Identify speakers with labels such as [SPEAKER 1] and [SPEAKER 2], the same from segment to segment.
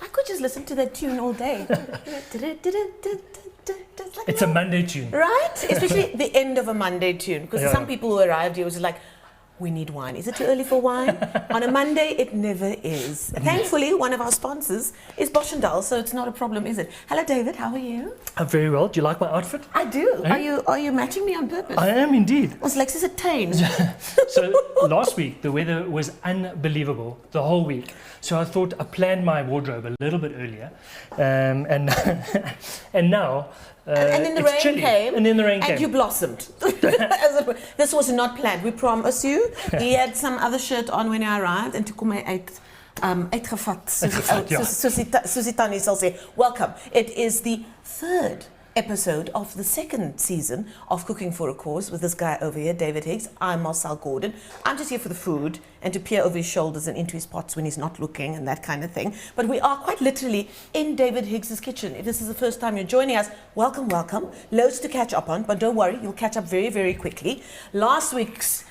[SPEAKER 1] I could just listen to that tune all day.
[SPEAKER 2] It's a Monday tune.
[SPEAKER 1] Right? Especially the end of a Monday tune. Because some people who arrived here was like, we need wine. Is it too early for wine? On a Monday, it never is. Thankfully, one of our sponsors is Bosch & Dahl, so it's not a problem, is it? Hello, David. How are you?
[SPEAKER 2] I'm very well. Do you like my outfit?
[SPEAKER 1] I do. Are you matching me on purpose?
[SPEAKER 2] I am indeed.
[SPEAKER 1] Was Lexus at Tane?
[SPEAKER 2] So last week, the weather was unbelievable the whole week. So I thought I planned my wardrobe a little bit earlier. And now...
[SPEAKER 1] and then the rain
[SPEAKER 2] chilly.
[SPEAKER 1] came.
[SPEAKER 2] And then the rain came.
[SPEAKER 1] And you blossomed. This was not planned, we promise you. He had some other shirt on when I arrived and toe kom hy uitgevat. Soos die tannie sal sê. Welcome. It is the third episode of the second season of Cooking for a Cause with this guy over here, David Higgs. I'm Marcel Gordon. I'm just here for the food and to peer over his shoulders and into his pots when he's not looking and that kind of thing. But we are quite literally in David Higgs's kitchen. If this is the first time you're joining us, welcome, welcome. Loads to catch up on, but don't worry, you'll catch up very, very quickly. Last week's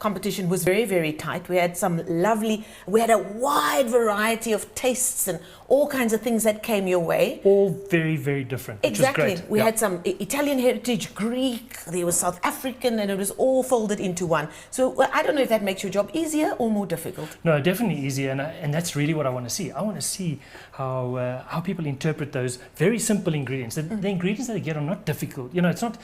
[SPEAKER 1] competition was very, very tight. We had a wide variety of tastes and all kinds of things that came your way.
[SPEAKER 2] All very, very different.
[SPEAKER 1] Exactly.
[SPEAKER 2] Which was great.
[SPEAKER 1] We had some Italian heritage, Greek, there was South African, and it was all folded into one. So I don't know if that makes your job easier or more difficult.
[SPEAKER 2] No, definitely easier, and that's really what I want to see. I want to see how people interpret those very simple ingredients. The ingredients that they get are not difficult. You know, it's not.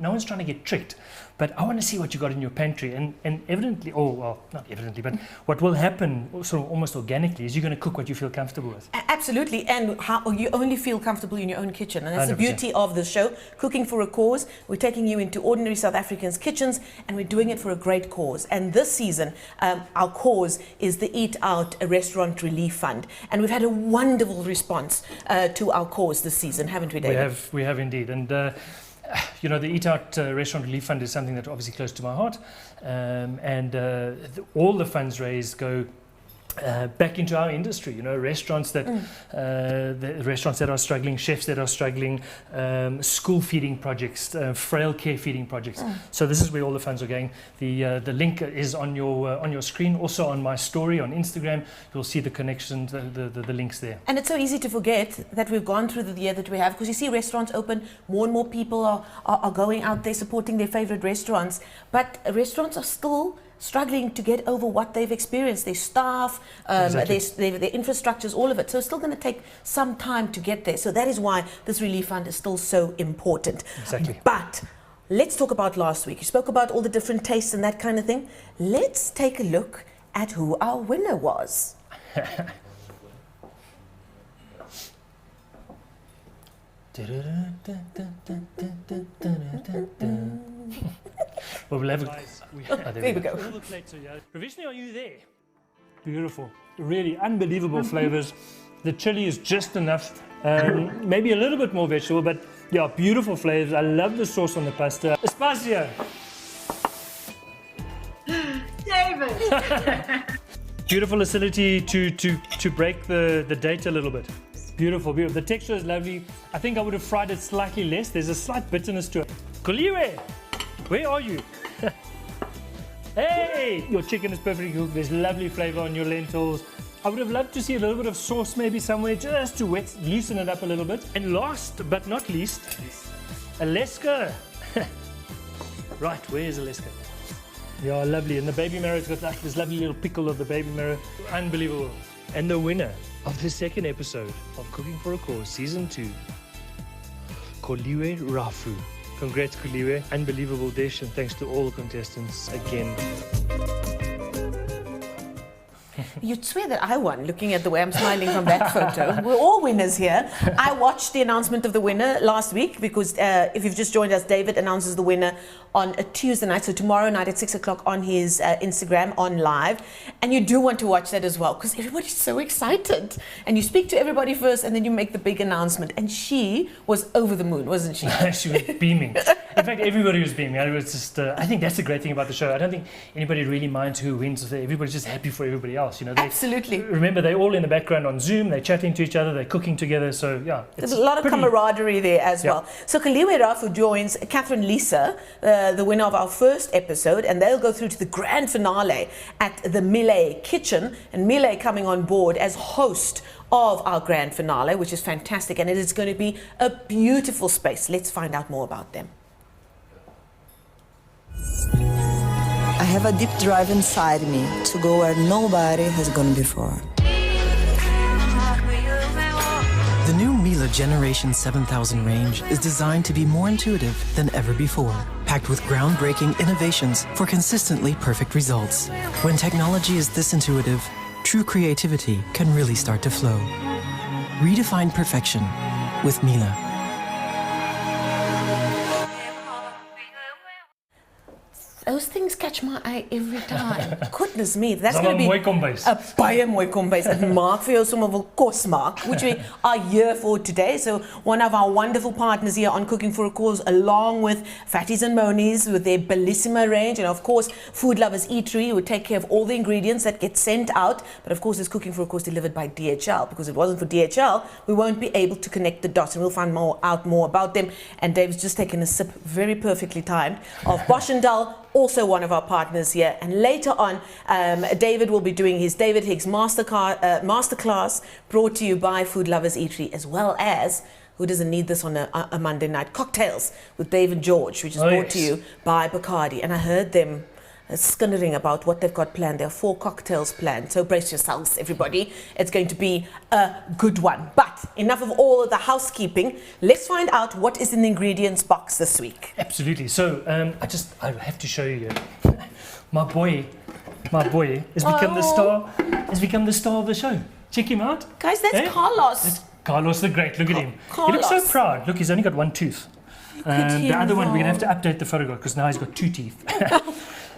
[SPEAKER 2] No one's trying to get tricked. But I want to see what you got in your pantry, and evidently, not evidently, but what will happen sort of almost organically is you're going to cook what you feel comfortable with.
[SPEAKER 1] Absolutely, and how you only feel comfortable in your own kitchen, and that's
[SPEAKER 2] 100%.
[SPEAKER 1] the beauty of the show, Cooking for a Cause. We're taking you into ordinary South Africans' kitchens, and we're doing it for a great cause. And this season, our cause is the Eat Out Restaurant Relief Fund, and we've had a wonderful response to our cause this season, haven't we, David?
[SPEAKER 2] We have indeed, and. You know, the Eat Out Restaurant Relief Fund is something that's obviously close to my heart, all the funds raised go back into our industry. You know, restaurants that the restaurants that are struggling, chefs that are struggling, school feeding projects, frail care feeding projects. So this is where all the funds are going. The link is on your screen, also on my story on Instagram. You'll see the connections, the links there.
[SPEAKER 1] And it's so easy to forget that we've gone through the year that we have, because you see restaurants open, more and more people are going out there supporting their favorite restaurants, but restaurants are still struggling to get over what they've experienced, their staff,
[SPEAKER 2] Exactly.
[SPEAKER 1] their infrastructures, all of it. So it's still going to take some time to get there. So that is why this relief fund is still so important.
[SPEAKER 2] Exactly.
[SPEAKER 1] But let's talk about last week. You spoke about all the different tastes and that kind of thing. Let's take a look at who our winner was.
[SPEAKER 2] Well, we'll have
[SPEAKER 1] There we go.
[SPEAKER 2] all the plates are here. Ravishni, are you there? Beautiful. Really unbelievable flavors. The chili is just enough. Maybe a little bit more vegetable, but yeah, beautiful flavors. I love the sauce on the pasta. Espacio.
[SPEAKER 3] David!
[SPEAKER 2] Beautiful acidity to break the date a little bit. Beautiful, beautiful. The texture is lovely. I think I would have fried it slightly less. There's a slight bitterness to it. Koliwe, where are you? Hey, your chicken is perfectly cooked. There's lovely flavor on your lentils. I would have loved to see a little bit of sauce maybe somewhere just to loosen it up a little bit. And last but not least, Aleska. Right, where is Aleska? Yeah, lovely. And the baby marrow's got like this lovely little pickle of the baby marrow. Unbelievable. And the winner of the second episode of Cooking for a Cause Season 2, Koliwe Rafu. Congrats, Koliwe. Unbelievable dish, and thanks to all the contestants again.
[SPEAKER 1] You'd swear that I won, looking at the way I'm smiling from that photo. We're all winners here. I watched the announcement of the winner last week because if you've just joined us, David announces the winner on a Tuesday night, so tomorrow night at 6 o'clock on his Instagram on live. And you do want to watch that as well because everybody's so excited. And you speak to everybody first and then you make the big announcement. And she was over the moon, wasn't she?
[SPEAKER 2] She was beaming. In fact, everybody was beaming. It was just, I think that's the great thing about the show. I don't think anybody really minds who wins. Everybody's just happy for everybody else.
[SPEAKER 1] Absolutely.
[SPEAKER 2] Remember, they're all in the background on Zoom. They're chatting to each other. They're cooking together. So, yeah.
[SPEAKER 1] There's a lot of camaraderie there as well. So Kaliwe Rafu joins Catherine Lisa, the winner of our first episode, and they'll go through to the grand finale at the Millet Kitchen. And Millet coming on board as host of our grand finale, which is fantastic. And it is going to be a beautiful space. Let's find out more about them.
[SPEAKER 3] I have a deep drive inside me to go where nobody has gone before.
[SPEAKER 4] The new Miele Generation 7000 range is designed to be more intuitive than ever before, packed with groundbreaking innovations for consistently perfect results. When technology is this intuitive, true creativity can really start to flow. Redefine perfection with Miele.
[SPEAKER 1] Those things catch my eye every time. Goodness me, that's going to be
[SPEAKER 2] mooi kombuis.
[SPEAKER 1] a baie mooi kombuis. Dit maak vir jou sommer wil kos maak, which we are here for today. So one of our wonderful partners here on Cooking for a Cause, along with Fatties and Monies with their Bellissima range, and of course Food Lovers Eatery, who take care of all the ingredients that get sent out. But of course, it's Cooking for a Cause delivered by DHL, because if it wasn't for DHL, we won't be able to connect the dots, and we'll find out more about them. And Dave's just taken a sip, very perfectly timed, of Bosch & Dahl, also one of our partners here. And later on, David will be doing his David Higgs masterclass, brought to you by Food Lovers Eatery, as well as, who doesn't need this on a Monday night, Cocktails with Dave and George, which is brought to you by Bacardi. And I heard them skinnering about what they've got planned. There are 4 cocktails planned, so brace yourselves, everybody. It's going to be a good one. But enough of all of the housekeeping. Let's find out what is in the ingredients box this week.
[SPEAKER 2] Absolutely. So I have to show you. My boy has become the star. Has become the star of the show. Check him out,
[SPEAKER 1] guys. That's Carlos.
[SPEAKER 2] That's Carlos the Great. Look at him.
[SPEAKER 1] Carlos.
[SPEAKER 2] He looks so proud. Look, he's only got 1 tooth. The other one, we're going to have to update the photograph because now he's got 2 teeth.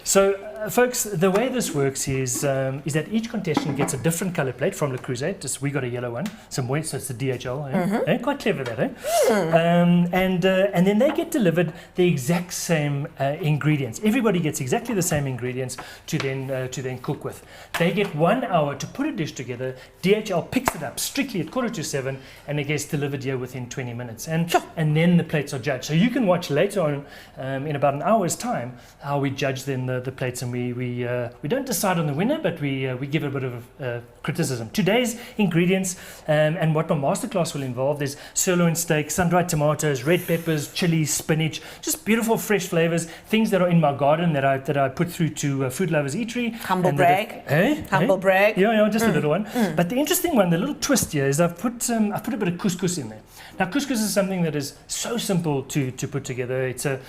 [SPEAKER 2] So, folks, the way this works is that each contestant gets a different color plate from Le Creuset. Just we got a yellow one, so it's the DHL. Quite clever that, and then they get delivered the exact same ingredients. Everybody gets exactly the same ingredients to then cook with. They get 1 hour to put a dish together. DHL picks it up strictly at 6:45, and it gets delivered here within 20 minutes. And then the plates are judged. So you can watch later on in about an hour's time how we judge then the plates, and we don't decide on the winner, but we give a bit of criticism. Today's ingredients and what my masterclass will involve is sirloin steak, sun-dried tomatoes, red peppers, chili, spinach, just beautiful fresh flavors, things that are in my garden that I put through to Food Lovers Eatery.
[SPEAKER 1] Humble brag. Humble brag.
[SPEAKER 2] Yeah, just a little one. But the interesting one, the little twist here is I've put a bit of couscous in there. Now, couscous is something that is so simple to put together. It's a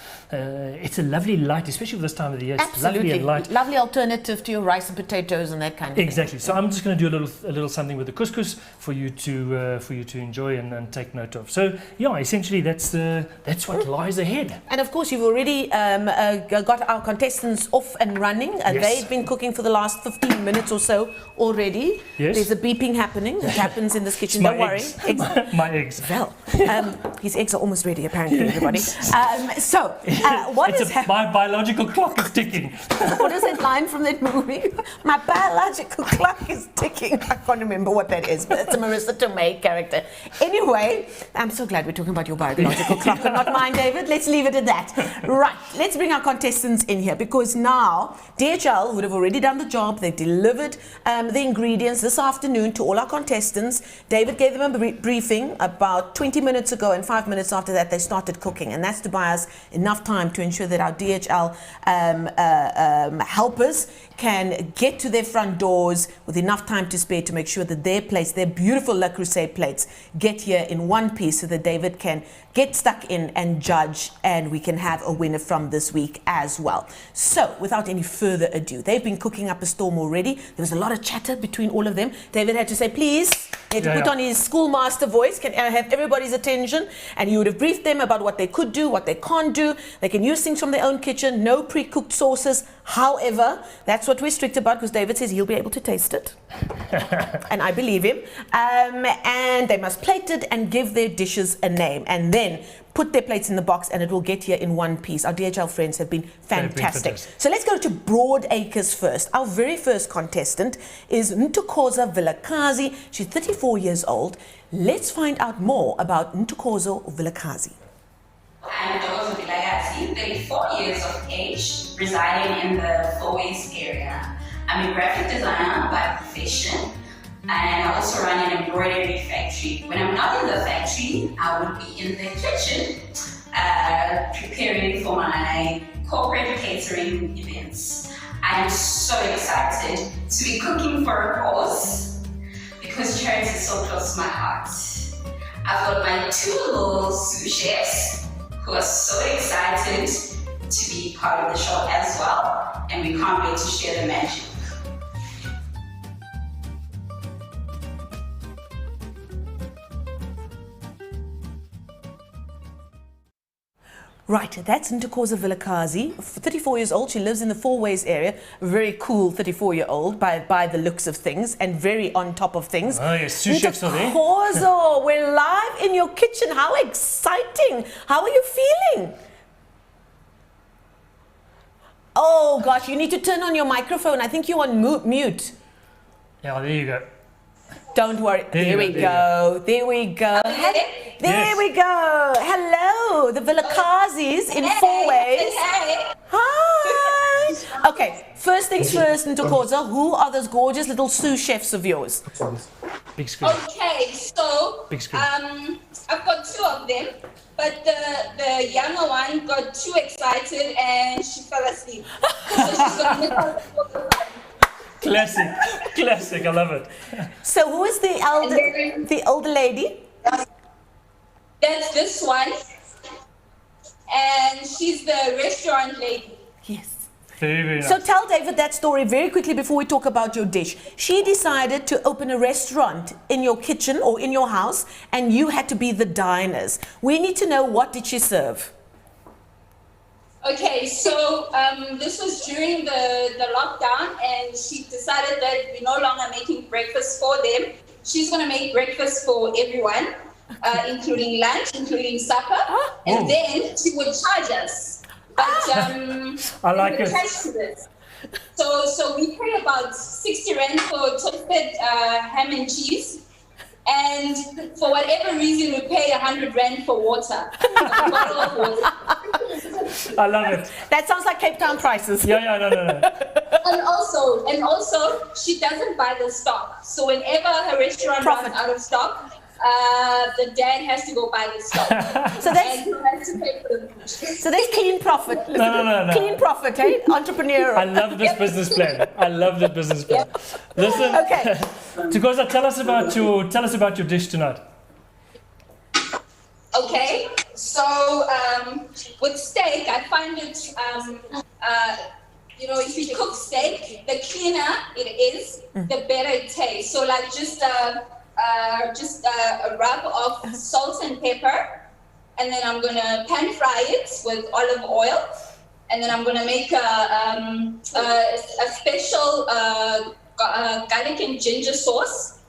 [SPEAKER 2] lovely light, especially for this time of the year. It's lovely and light.
[SPEAKER 1] Lovely alternative to your rice and potatoes and that kind of thing.
[SPEAKER 2] Exactly. So I'm just going to do a little something with the couscous for you to enjoy and take note of. So yeah, essentially that's what lies ahead.
[SPEAKER 1] And of course, you've already got our contestants off and running.
[SPEAKER 2] Yes.
[SPEAKER 1] They've been cooking for the last 15 minutes or so already. Yes. There's a beeping happening. It happens in this kitchen. Don't worry.
[SPEAKER 2] My eggs.
[SPEAKER 1] Well, his eggs are almost ready, apparently, everybody.
[SPEAKER 2] My biological clock is ticking.
[SPEAKER 1] What is that line from that movie? My biological clock is ticking. I can't remember what that is, but it's a Marissa Tomei character. Anyway, I'm so glad we're talking about your biological clock and not mine, David. Let's leave it at that. Right, let's bring our contestants in here, because now DHL would have already done the job. They've delivered the ingredients this afternoon to all our contestants. David gave them a briefing about 20 minutes ago, and 5 minutes after that they started cooking, and that's to buy us enough time to ensure that our DHL helpers can get to their front doors with enough time to spare to make sure that their plates, their beautiful Le Creuset plates, get here in one piece so that David can get stuck in and judge, and we can have a winner from this week as well. So without any further ado, they've been cooking up a storm already. There was a lot of chatter between all of them. David had to say, please, he had to put on his schoolmaster voice, can I have everybody's attention, and he would have briefed them about what they could do, what they can't do. They can use things from their own kitchen, no pre-cooked sauces. However, that's what we're strict about, because David says he'll be able to taste it. And I believe him. And they must plate it and give their dishes a name, and then put their plates in the box, and it will get here in one piece. Our DHL friends have been fantastic. So let's go to Broad Acres first. Our very first contestant is Ntokozo Vilakazi. She's 34 years old. Let's find out more about Ntokozo Vilakazi.
[SPEAKER 5] I'm Ntokozo Vilakazi, 34 years of age, residing in the Fourways area. I'm a graphic designer by profession, and I also run an embroidery factory. When I'm not in the factory, I would be in the kitchen preparing for my corporate catering events. I'm so excited to be cooking for a cause because charity is so close to my heart. I've got my two little sous chefs who are so excited to be part of the show as well, and we can't wait to share the magic.
[SPEAKER 1] Right, that's Ntokozo Vilakazi, 34 years old. She lives in the Fourways area. Very cool 34-year-old by the looks of things, and very on top of things.
[SPEAKER 2] Oh, yes, sous chefs are there.
[SPEAKER 1] Ntokozo, we're live in your kitchen. How exciting. How are you feeling? Oh, gosh, you need to turn on your microphone. I think you're on mute.
[SPEAKER 2] Yeah, there you go.
[SPEAKER 1] Don't worry. There we go. There we go. There we go. Hello, the Vilakazis in Fourways. Hi. Okay, first things first, Ntokozo, who are those gorgeous little sous chefs of yours?
[SPEAKER 2] Big screen.
[SPEAKER 6] Okay, so
[SPEAKER 2] Big screen.
[SPEAKER 6] I've got two of them, but the younger one got too excited and she fell asleep. So she's gonna miss out the
[SPEAKER 2] Classic, I love it.
[SPEAKER 1] So who is the older lady?
[SPEAKER 6] That's this one, and she's the restaurant lady.
[SPEAKER 1] Yes.
[SPEAKER 2] Very, very nice.
[SPEAKER 1] So tell David that story very quickly before we talk about your dish. She decided to open a restaurant in your kitchen or in your house, and you had to be the diners. We need to know, what did she serve?
[SPEAKER 6] Okay, so this was during the lockdown, and she decided that we're no longer making breakfast for them. She's going to make breakfast for everyone, including lunch, including supper, and then she would charge us. But
[SPEAKER 2] I like it.
[SPEAKER 6] To this. So we pay about 60 rand for toasted ham and cheese. And for whatever reason, we pay 100 rand for water. A bottle of water.
[SPEAKER 2] I love it.
[SPEAKER 1] That sounds like Cape Town prices.
[SPEAKER 2] No.
[SPEAKER 6] And also, she doesn't buy the stock. So whenever her restaurant runs out of stock, the dad has to go buy the stock.
[SPEAKER 1] So that's,
[SPEAKER 6] and he has to pay for the food.
[SPEAKER 1] so that's clean profit.
[SPEAKER 2] No.
[SPEAKER 1] Clean profit, hey? Entrepreneur.
[SPEAKER 2] I love this business plan. Listen,
[SPEAKER 1] Okay.
[SPEAKER 2] Ntokozo, tell us about your dish tonight.
[SPEAKER 6] Okay, so with steak, I find it, if you cook steak, the cleaner it is, the better it tastes. So like just a rub of salt and pepper, and then I'm gonna pan fry it with olive oil, and then I'm gonna make a special garlic and ginger sauce,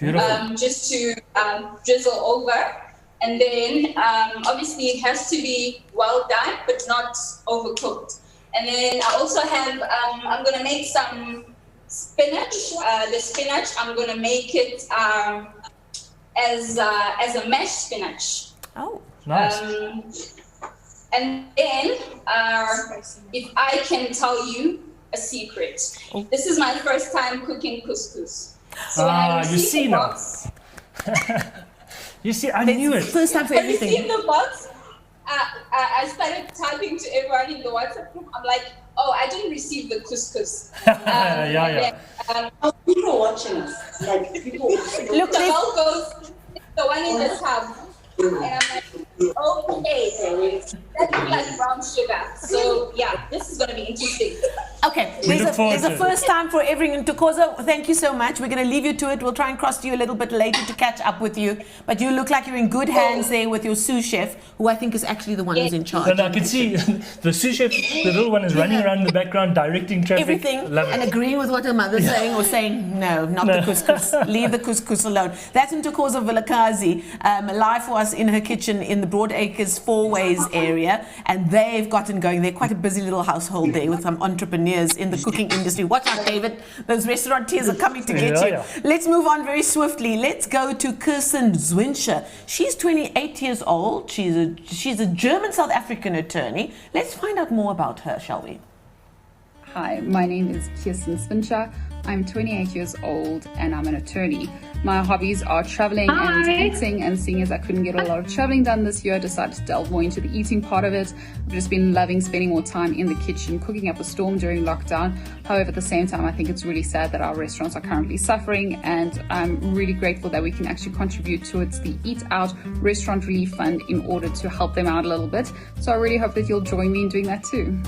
[SPEAKER 6] just to drizzle over. And then obviously it has to be well done, but not overcooked. And then I also have, I'm gonna make some spinach. The spinach, I'm gonna make it as a mashed spinach.
[SPEAKER 1] Oh,
[SPEAKER 2] nice.
[SPEAKER 6] And then, if I can tell you a secret, this is my first time cooking couscous. So when I received the box,
[SPEAKER 2] You see, I knew it.
[SPEAKER 1] first time for
[SPEAKER 6] I
[SPEAKER 1] everything.
[SPEAKER 6] received the box. I started typing to everyone in the WhatsApp group. I'm like, Oh, I didn't receive the couscous.
[SPEAKER 2] Yeah.
[SPEAKER 7] People watching us, like people.
[SPEAKER 1] Look,
[SPEAKER 6] The whole goes the one in the tub. And I'm like, okay, that looks like brown sugar. So yeah, this is going to be interesting.
[SPEAKER 1] okay,
[SPEAKER 2] We look forward
[SPEAKER 1] there's a
[SPEAKER 2] to it.
[SPEAKER 1] first time for everything. Tukoza, thank you so much. We're going to leave you to it. We'll try and cross to you a little bit later to catch up with you. But you look like you're in good hands there with your sous chef, who I think is actually the one who's in charge.
[SPEAKER 2] And I can see the sous chef, the little one, is running around in the background, directing traffic.
[SPEAKER 1] Everything
[SPEAKER 2] Love
[SPEAKER 1] and
[SPEAKER 2] it.
[SPEAKER 1] agreeing with what her mother's saying or saying no, not the couscous. Leave the couscous alone. That's in Tukoza Vilakazi, live for us in her kitchen in the Broadacres Four Ways area, and they've gotten going. They're quite a busy little household there with some entrepreneurs in the cooking industry. Watch out, David. Those restaurateurs are coming to get you.
[SPEAKER 2] Yeah.
[SPEAKER 1] Let's move on very swiftly. Let's go to Kirsten Zwinscher. She's 28 years old. She's a German South African attorney. Let's find out more about her, shall we?
[SPEAKER 8] Hi, my name is Kirsten Zwinscher. I'm 28 years old and I'm an attorney. My hobbies are traveling and eating, and seeing as I couldn't get a lot of traveling done this year, I decided to delve more into the eating part of it. I've just been loving spending more time in the kitchen, cooking up a storm during lockdown. However, at the same time, I think it's really sad that our restaurants are currently suffering, and I'm really grateful that we can actually contribute towards the Eat Out Restaurant Relief Fund in order to help them out a little bit. So I really hope that you'll join me in doing that too.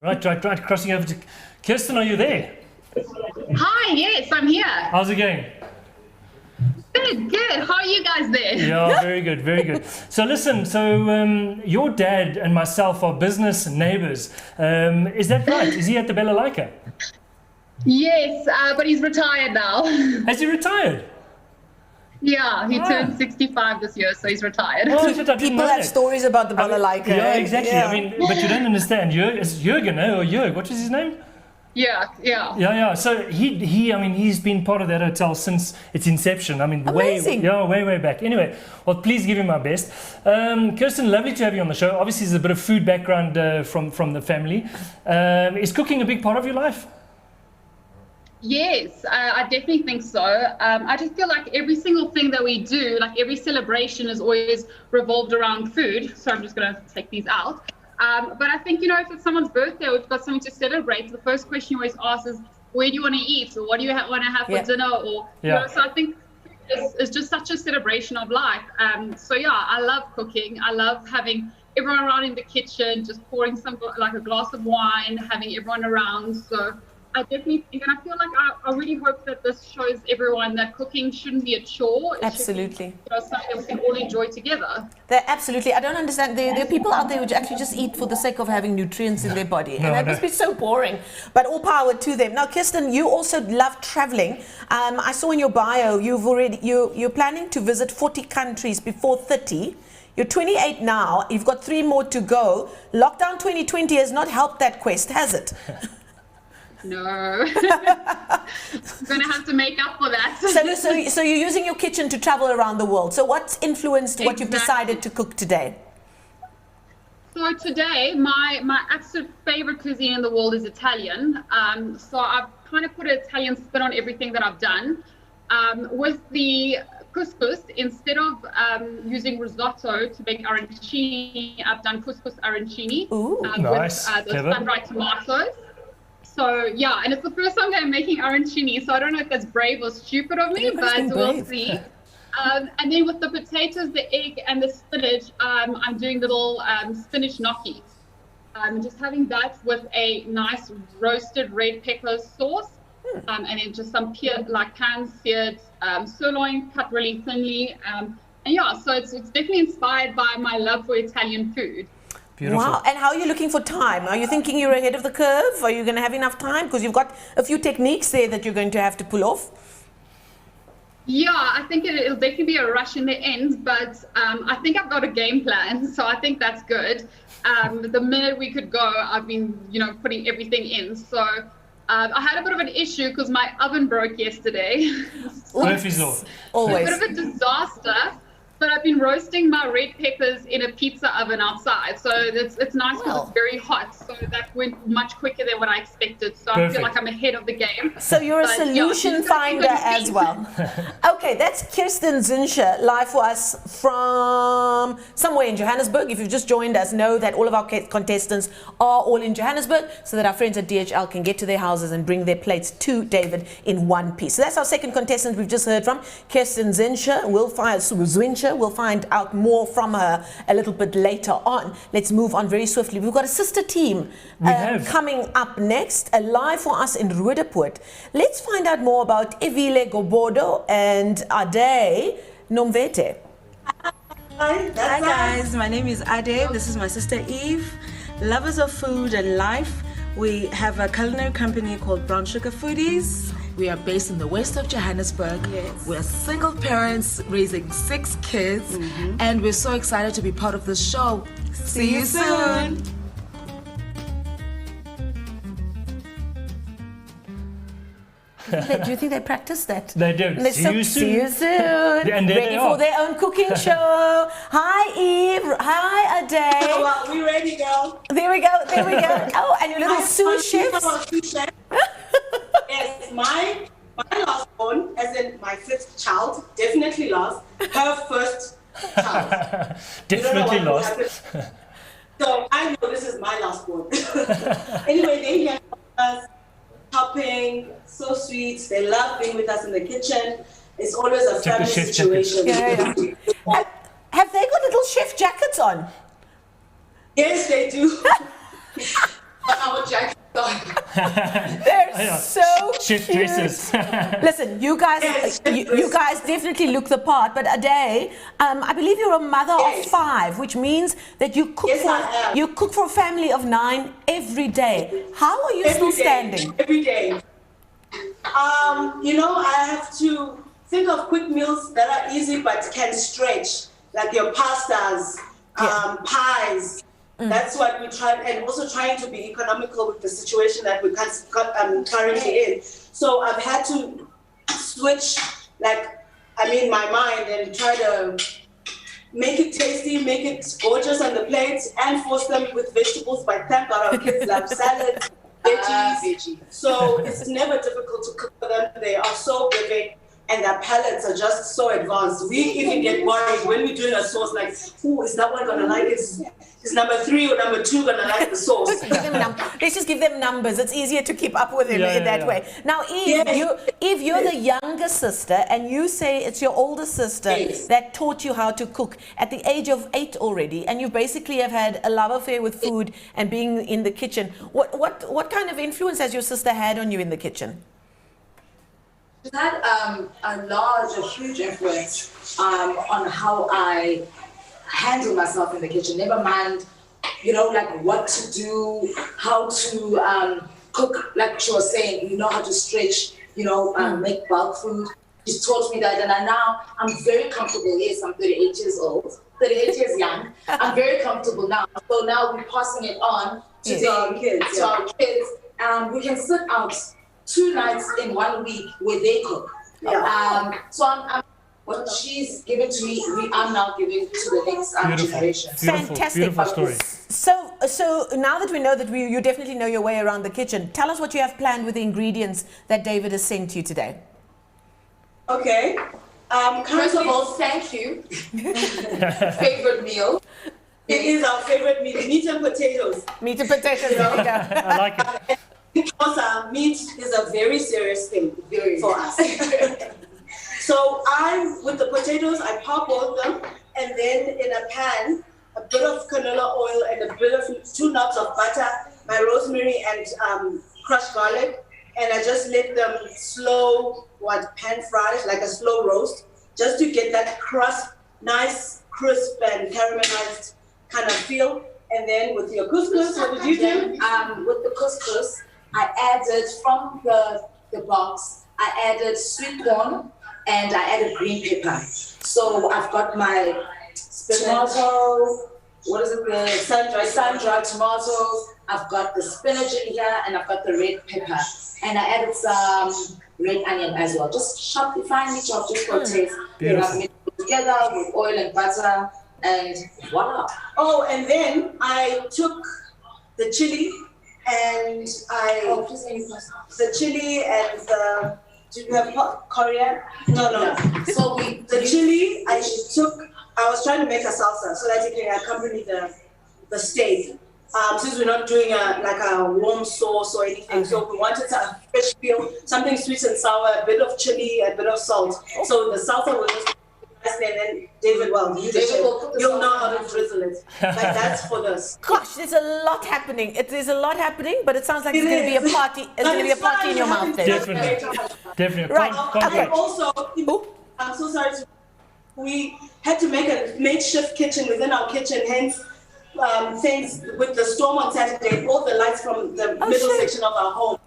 [SPEAKER 2] Right. Crossing over to Kirsten, are you there?
[SPEAKER 9] Hi, yes, I'm here.
[SPEAKER 2] How's it going?
[SPEAKER 9] Good. How are you guys there?
[SPEAKER 2] Yeah, very good. So listen, your dad and myself are business neighbors. Is that right? Is he at the Bella Laika?
[SPEAKER 9] Yes, but he's retired now.
[SPEAKER 2] Has he retired?
[SPEAKER 9] Yeah, he turned 65 this year, so he's retired.
[SPEAKER 2] Oh, shit, I didn't
[SPEAKER 1] People
[SPEAKER 2] know
[SPEAKER 1] have
[SPEAKER 2] that.
[SPEAKER 1] stories about the balalaika.
[SPEAKER 2] Yeah, exactly.
[SPEAKER 1] Yeah.
[SPEAKER 2] I mean, but you don't understand. It's Jürgen, or Jörg. What was his name?
[SPEAKER 9] Yeah.
[SPEAKER 2] Yeah. So he's been part of that hotel since its inception. I mean,
[SPEAKER 1] Amazing.
[SPEAKER 2] way back. Anyway, well, please give him my best. Kirsten, lovely to have you on the show. Obviously, there's a bit of food background from the family. Is cooking a big part of your life?
[SPEAKER 9] Yes, I definitely think so. I just feel like every single thing that we do, like every celebration is always revolved around food. So I'm just going to take these out. But I think, if it's someone's birthday or we've got something to celebrate, the first question you always ask is, where do you want to eat? Or what do you want to have for dinner? Or, so I think it's just such a celebration of life. So yeah, I love cooking. I love having everyone around in the kitchen, just pouring like a glass of wine, having everyone around. So I definitely think, and I feel like I really hope that this shows everyone that cooking shouldn't be a chore. It
[SPEAKER 1] Absolutely.
[SPEAKER 9] should be, something that we can all enjoy together.
[SPEAKER 1] Absolutely. I don't understand. There are people out there who actually just eat for the sake of having nutrients in their body. And that must be so boring. But all power to them. Now, Kirsten, you also love traveling. I saw in your bio, you're planning to visit 40 countries before 30. You're 28 now. You've got 3 more to go. Lockdown 2020 has not helped that quest, has it?
[SPEAKER 9] No. I'm going to have to make up for that.
[SPEAKER 1] So you're using your kitchen to travel around the world. So what's influenced what you've decided to cook today?
[SPEAKER 9] So today, my absolute favorite cuisine in the world is Italian. So I've kind of put an Italian spin on everything that I've done. With the couscous, instead of using risotto to make arancini, I've done couscous arancini
[SPEAKER 2] Nice.
[SPEAKER 9] with the sun-dried tomatoes. So yeah, and it's the first time that I'm making arancini, so I don't know if that's brave or stupid of me, but we'll see. And then with the potatoes, the egg, and the spinach, I'm doing little spinach gnocchi. Just having that with a nice roasted red pepper sauce, and then just some pan-seared sirloin cut really thinly. And yeah, so it's definitely inspired by my love for Italian food.
[SPEAKER 2] Beautiful.
[SPEAKER 1] Wow. And how are you looking for time? Are you thinking you're ahead of the curve? Are you going to have enough time? Because you've got a few techniques there that you're going to have to pull off.
[SPEAKER 9] Yeah, I think it'll definitely be a rush in the end, but I think I've got a game plan, so I think that's good. The minute we could go, I've been, putting everything in. So I had a bit of an issue because my oven broke yesterday.
[SPEAKER 2] Murphy's Law.
[SPEAKER 1] Always.
[SPEAKER 9] A bit of a disaster. but I've been roasting my red peppers in a pizza oven outside. So it's nice because it's very hot. So that went much quicker than what I expected. So I feel like I'm ahead of the game.
[SPEAKER 1] So you're a solution finder as well. Okay, that's Kirsten Zinscher, live for us from somewhere in Johannesburg. If you've just joined us, know that all of our contestants are all in Johannesburg so that our friends at DHL can get to their houses and bring their plates to David in one piece. So that's our second contestant we've just heard from, Kirsten Zinscher. We'll find out more from her a little bit later on. Let's move on very swiftly. We've got a sister team coming up next, live for us in Roodepoort. Let's find out more about Evile Gobodo and Ade Nomvete.
[SPEAKER 10] Hi guys, my name is Ade. This is my sister Eve. Lovers of food and life. We have a culinary company called Brown Sugar Foodies.
[SPEAKER 11] We are based in the west of Johannesburg.
[SPEAKER 10] Yes.
[SPEAKER 11] We're single parents raising 6 kids, and we're so excited to be part of this show. See you soon.
[SPEAKER 1] Do you think they practice that?
[SPEAKER 2] They do. See you soon.
[SPEAKER 1] See you soon.
[SPEAKER 2] And
[SPEAKER 1] ready for their own cooking show. Hi, Eve. Hi, Ade.
[SPEAKER 7] Well, we ready, girl.
[SPEAKER 1] There we go. Oh, and your little sous chef.
[SPEAKER 7] Yes, my last born, as in my 5th child, definitely lost. Her first child.
[SPEAKER 2] Definitely lost.
[SPEAKER 7] So I know this is my last born. Anyway, they here us helping, so sweet. They love being with us in the kitchen. It's always a family situation.
[SPEAKER 1] Yeah. Have they got little chef jackets on?
[SPEAKER 7] Yes, they do. Our jackets on.
[SPEAKER 1] They're so
[SPEAKER 2] chef
[SPEAKER 1] cute.
[SPEAKER 2] dresses.
[SPEAKER 1] Listen, you guys definitely look the part. But Ade, I believe you're a mother of 5, which means that you cook for a family of 9 every day. How are you still standing?
[SPEAKER 7] Every day. I have to think of quick meals that are easy but can stretch, like your pastas, pies. That's what we try, and also trying to be economical with the situation that we're currently in. So I've had to switch, my mind and try to make it tasty, make it gorgeous on the plates, and force them with vegetables. But thank God our kids love salads, veggies. So it's never difficult to cook for them. They are so giving. And their palates are just so advanced. We even get worried when we're doing a sauce, like, who is that one gonna like it? Is number 3 or number 2 gonna like the sauce?
[SPEAKER 1] Let's just give them numbers. It's easier to keep up with them in that way. Now, Eve, you're the younger sister, and you say it's your older sister that taught you how to cook at the age of 8 already, and you basically have had a love affair with food and being in the kitchen. What kind of influence has your sister had on you in the kitchen?
[SPEAKER 12] She's had a huge influence on how I handle myself in the kitchen. Never mind, what to do, how to cook. Like she was saying, how to stretch, make bulk food. She taught me that, and I'm very comfortable. Yes, I'm 38 years old, 38 years young. I'm very comfortable now. So now we're passing it on to our kids. We can sit out 2 nights in 1 week where they cook. So I'm what she's given to me, I'm now giving to the next generation.
[SPEAKER 1] Fantastic.
[SPEAKER 2] Beautiful story.
[SPEAKER 1] So now that we know that you definitely know your way around the kitchen, tell us what you have planned with the ingredients that David has sent you today.
[SPEAKER 7] Okay.
[SPEAKER 12] First of all, thank you. Favorite meal.
[SPEAKER 7] It is our favorite meal, meat and potatoes.
[SPEAKER 1] Meat and potatoes, there we go.
[SPEAKER 2] I like it.
[SPEAKER 7] Because meat is a very serious thing for us. So with the potatoes, I parboil them, and then in a pan, a bit of canola oil and a bit of 2 knobs of butter, my rosemary and crushed garlic, and I just let them pan fry, like a slow roast, just to get that crust, nice, crisp and caramelized kind of feel. And then with your couscous, what did you do?
[SPEAKER 12] With the couscous, I added from the box, I added sweet corn and I added green pepper. So I've got my tomato, the sun-dried tomatoes. I've got the spinach in here and I've got the red pepper. And I added some red onion as well. Just finely chopped just for taste.
[SPEAKER 2] Beautiful.
[SPEAKER 12] together with oil and butter, and voila.
[SPEAKER 7] Oh, and then I took the chili and the chili and the, do you have coriander? No.
[SPEAKER 12] So
[SPEAKER 7] the chili, I was trying to make a salsa so that it can accompany the steak. Since we're not doing a warm sauce or anything, so we wanted a fresh feel, something sweet and sour, a bit of chili, a bit of salt. So the salsa was just nice, and then David, you'll know how to drizzle it. But that's for this.
[SPEAKER 1] Gosh, there's a lot happening. There's a lot happening, but it sounds like it's going to be a party. It's going to be a party in your mouth, David.
[SPEAKER 2] Definitely.
[SPEAKER 1] Right.
[SPEAKER 7] And also, I'm so sorry. We had to make a makeshift kitchen within our kitchen, hence things with the storm on Saturday, all the lights from the middle section of our home.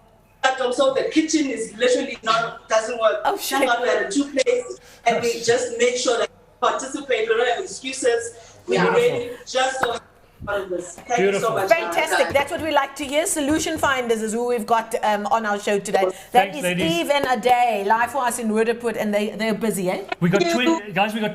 [SPEAKER 7] But also the kitchen is literally doesn't work. Thank God we had a 2-place, and we just made sure that we participate. We don't have excuses. We're ready just so part of this. Thank you so much.
[SPEAKER 1] Fantastic. That's what we like to hear. Solution Finders is who we've got on our show today.
[SPEAKER 2] Thanks,
[SPEAKER 1] is
[SPEAKER 2] ladies.
[SPEAKER 1] Eve and Ade, live for us in Rudderput, and they're busy, eh?
[SPEAKER 2] We got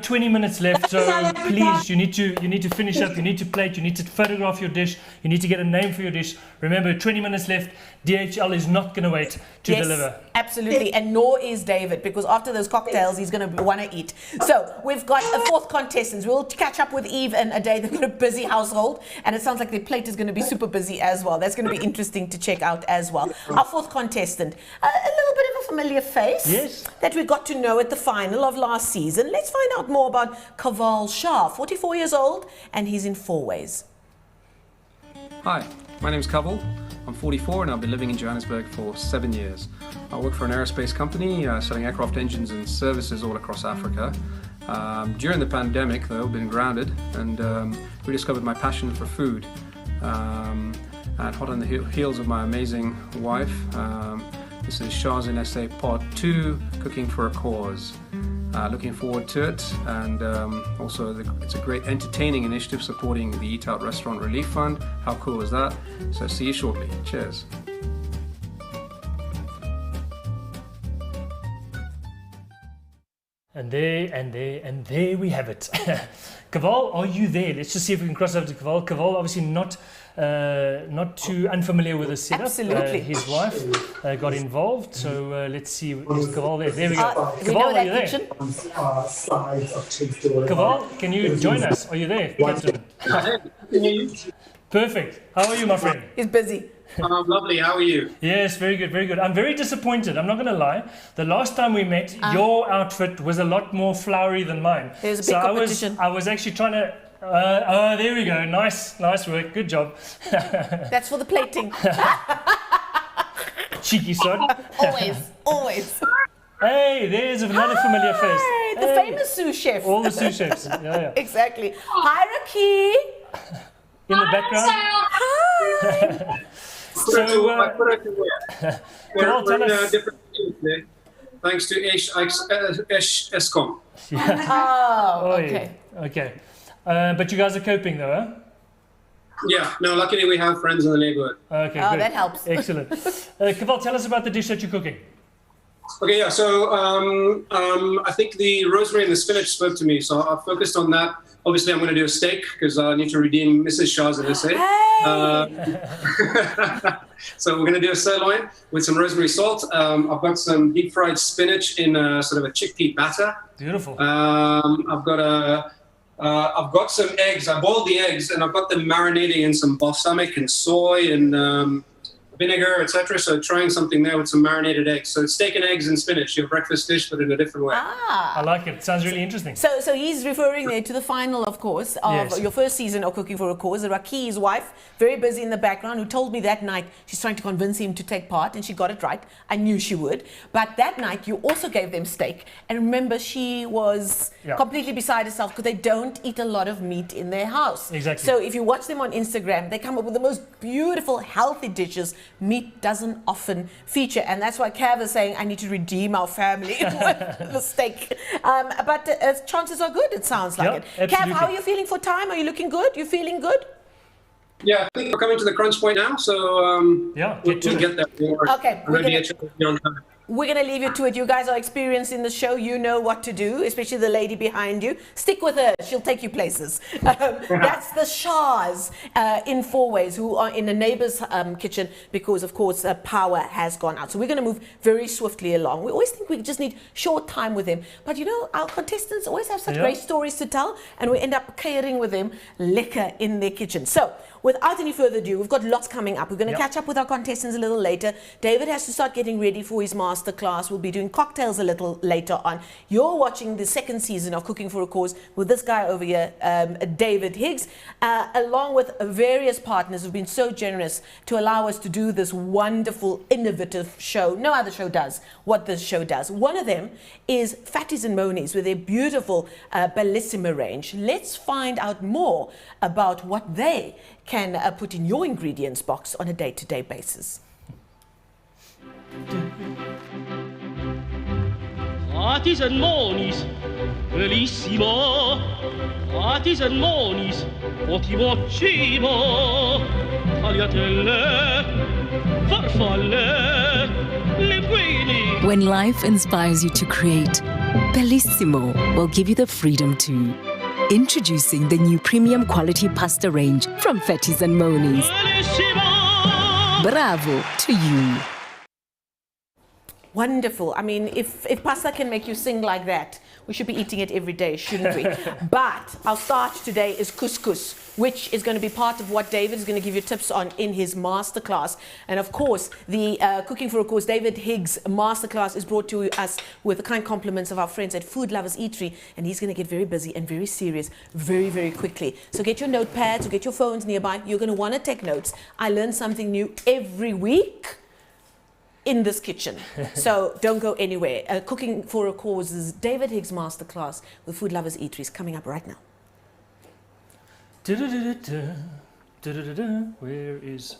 [SPEAKER 2] 20 minutes left, so please, you need to finish up. You need to plate. You need to photograph your dish. You need to get a name for your dish. Remember, 20 minutes left. DHL is not going to wait to deliver.
[SPEAKER 1] Absolutely, and nor is David, because after those cocktails, he's going to want to eat. So we've got a fourth contestant. We'll catch up with Eve and Ade. They've got a busy household, and it sounds like their plate is going to be super busy as well. That's going to be interesting to check out as well. Our fourth contestant, a little bit of a familiar face that we got to know at the final of last season. Let's find out more about Kaval Shah, 44 years old, and he's in Fourways.
[SPEAKER 13] Hi, my name's Kaval. I'm 44 and I've been living in Johannesburg for 7 years. I work for an aerospace company selling aircraft engines and services all across Africa. During the pandemic, though, I've been grounded and rediscovered my passion for food. And hot on the heels of my amazing wife, this is Shah's in SA Part 2, Cooking for a Cause. Looking forward to it, and also it's a great entertaining initiative supporting the Eat Out Restaurant Relief Fund. How cool is that? So see you shortly. Cheers.
[SPEAKER 2] And there we have it. Kaval, are you there? Let's just see if we can cross over to Kaval. Kaval, obviously not too unfamiliar with the setup.
[SPEAKER 1] Absolutely.
[SPEAKER 2] His wife got involved, so let's see. Is Kaval there? There we go.
[SPEAKER 1] Kaval,
[SPEAKER 2] are you there? Kaval, can you join us? Are you there, Captain? Perfect. How are you, my friend?
[SPEAKER 1] He's busy.
[SPEAKER 14] Lovely. How are you?
[SPEAKER 2] Yes, very good, very good. I'm very disappointed. I'm not going to lie. The last time we met, your outfit was a lot more flowery than mine.
[SPEAKER 1] There's a big competition.
[SPEAKER 2] I was actually trying to. There we go. Nice work. Good job.
[SPEAKER 1] That's for the plating.
[SPEAKER 2] Cheeky son.
[SPEAKER 1] Always.
[SPEAKER 2] Hey, there's another familiar face.
[SPEAKER 1] The famous sous chef.
[SPEAKER 2] All the sous chefs. Yeah.
[SPEAKER 1] Exactly. Hi, Raki.
[SPEAKER 2] In the background.
[SPEAKER 1] Hi.
[SPEAKER 2] So, tell us.
[SPEAKER 14] Different things, thanks to Eskom.
[SPEAKER 1] Oh, okay.
[SPEAKER 2] Okay. But you guys are coping though, huh?
[SPEAKER 14] Yeah, no, luckily we have friends in the neighborhood.
[SPEAKER 2] Okay, good.
[SPEAKER 1] That helps.
[SPEAKER 2] Excellent. Kaval, tell us about the dish that you're cooking.
[SPEAKER 14] Okay, yeah, so I think the rosemary and the spinach spoke to me, so I focused on that. Obviously, I'm going to do a steak because I need to redeem Mrs. Shah's in SA. So we're going to do a sirloin with some rosemary salt. I've got some deep fried spinach in sort of a chickpea batter.
[SPEAKER 2] Beautiful.
[SPEAKER 14] I've got some eggs. I boiled the eggs and I've got them marinating in some balsamic and soy and vinegar, etc. So trying something there with some marinated eggs. So it's steak and eggs and spinach, your breakfast dish, but in a different way.
[SPEAKER 2] I like it. Sounds really interesting.
[SPEAKER 1] So he's referring there to the final, of course, of your first season of Cooking for a Cause. Raki, his wife, very busy in the background, who told me that night she's trying to convince him to take part, and she got it right. I knew she would. But that night, you also gave them steak. And remember, she was completely beside herself because they don't eat a lot of meat in their house.
[SPEAKER 2] Exactly.
[SPEAKER 1] So if you watch them on Instagram, they come up with the most beautiful, healthy dishes. Meat doesn't often feature, and that's why Cav is saying, I need to redeem our family with the steak. But chances are good, it sounds like it.
[SPEAKER 2] Absolutely.
[SPEAKER 1] Cav, how are you feeling for time? Are you looking good? You feeling good?
[SPEAKER 14] Yeah, I think we're coming to the crunch point now, so
[SPEAKER 2] get
[SPEAKER 14] we'll get there.
[SPEAKER 1] Okay, we're going to leave you to it. You guys are experienced in the show. You know what to do, especially the lady behind you. Stick with her. She'll take you places. That's the Shahs in Fourways, who are in a neighbor's kitchen because, of course, power has gone out. So we're going to move very swiftly along. We always think we just need short time with them. But, you know, our contestants always have such great stories to tell, and we end up catering with them lekker in their kitchen. So, without any further ado, we've got lots coming up. We're going to catch up with our contestants a little later. David has to start getting ready for his masterclass. We'll be doing cocktails a little later on. You're watching the second season of Cooking for a Cause with this guy over here, David Higgs, along with various partners who've been so generous to allow us to do this wonderful, innovative show. No other show does what this show does. One of them is Fatties and Monies with their beautiful Bellissima range. Let's find out more about what they can put in your ingredients box on a day-to-day basis.
[SPEAKER 15] Fatties and Monies, bellissimo. Fatties and Monies, ottimo cibo. Tagliatelle, farfalle, linguini.
[SPEAKER 16] When life inspires you to create, Bellissimo will give you the freedom to. Introducing the new premium quality pasta range from Fatties and Monies. Bravo to you.
[SPEAKER 1] Wonderful. I mean, if pasta can make you sing like that, we should be eating it every day, shouldn't we? But our start today is couscous, which is going to be part of what David is going to give you tips on in his masterclass. And of course, the Cooking for a Cause David Higgs masterclass is brought to us with the kind compliments of our friends at Food Lovers Eatery, and he's going to get very busy and very serious very, very quickly. So get your notepads or get your phones nearby. You're going to want to take notes. I learn something new every week in this kitchen. So don't go anywhere. Cooking for a Cause is David Higgs masterclass with Food Lovers Eatery is coming up right now.
[SPEAKER 2] Where is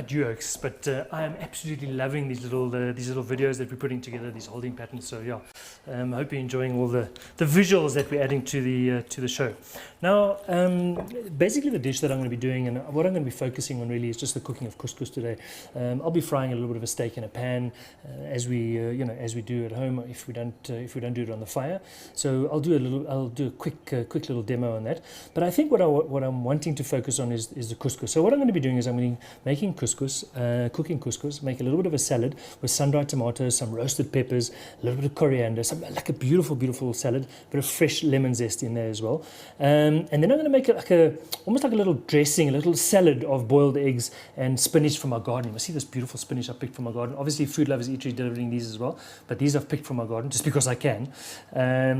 [SPEAKER 2] jokes, but I am absolutely loving these little videos that we're putting together, these holding patterns. So yeah, I hope you're enjoying all the visuals that we're adding to the show. Now, basically the dish that I'm going to be doing and what I'm going to be focusing on really is just the cooking of couscous today. I'll be frying a little bit of a steak in a pan, as we do at home if we don't do it on the fire. So I'll do a quick little demo on that. But I think what I'm wanting to focus on is the couscous. So what I'm going to be doing is I'm going to be making cooking couscous, make a little bit of a salad with sun-dried tomatoes, some roasted peppers, a little bit of coriander, like a beautiful salad, a bit of fresh lemon zest in there as well. And then I'm going to make it almost like a little dressing, a little salad of boiled eggs and spinach from our garden. You see this beautiful spinach I picked from our garden. Obviously, Food Lovers Eatery delivering these as well, but these I've picked from our garden just because I can.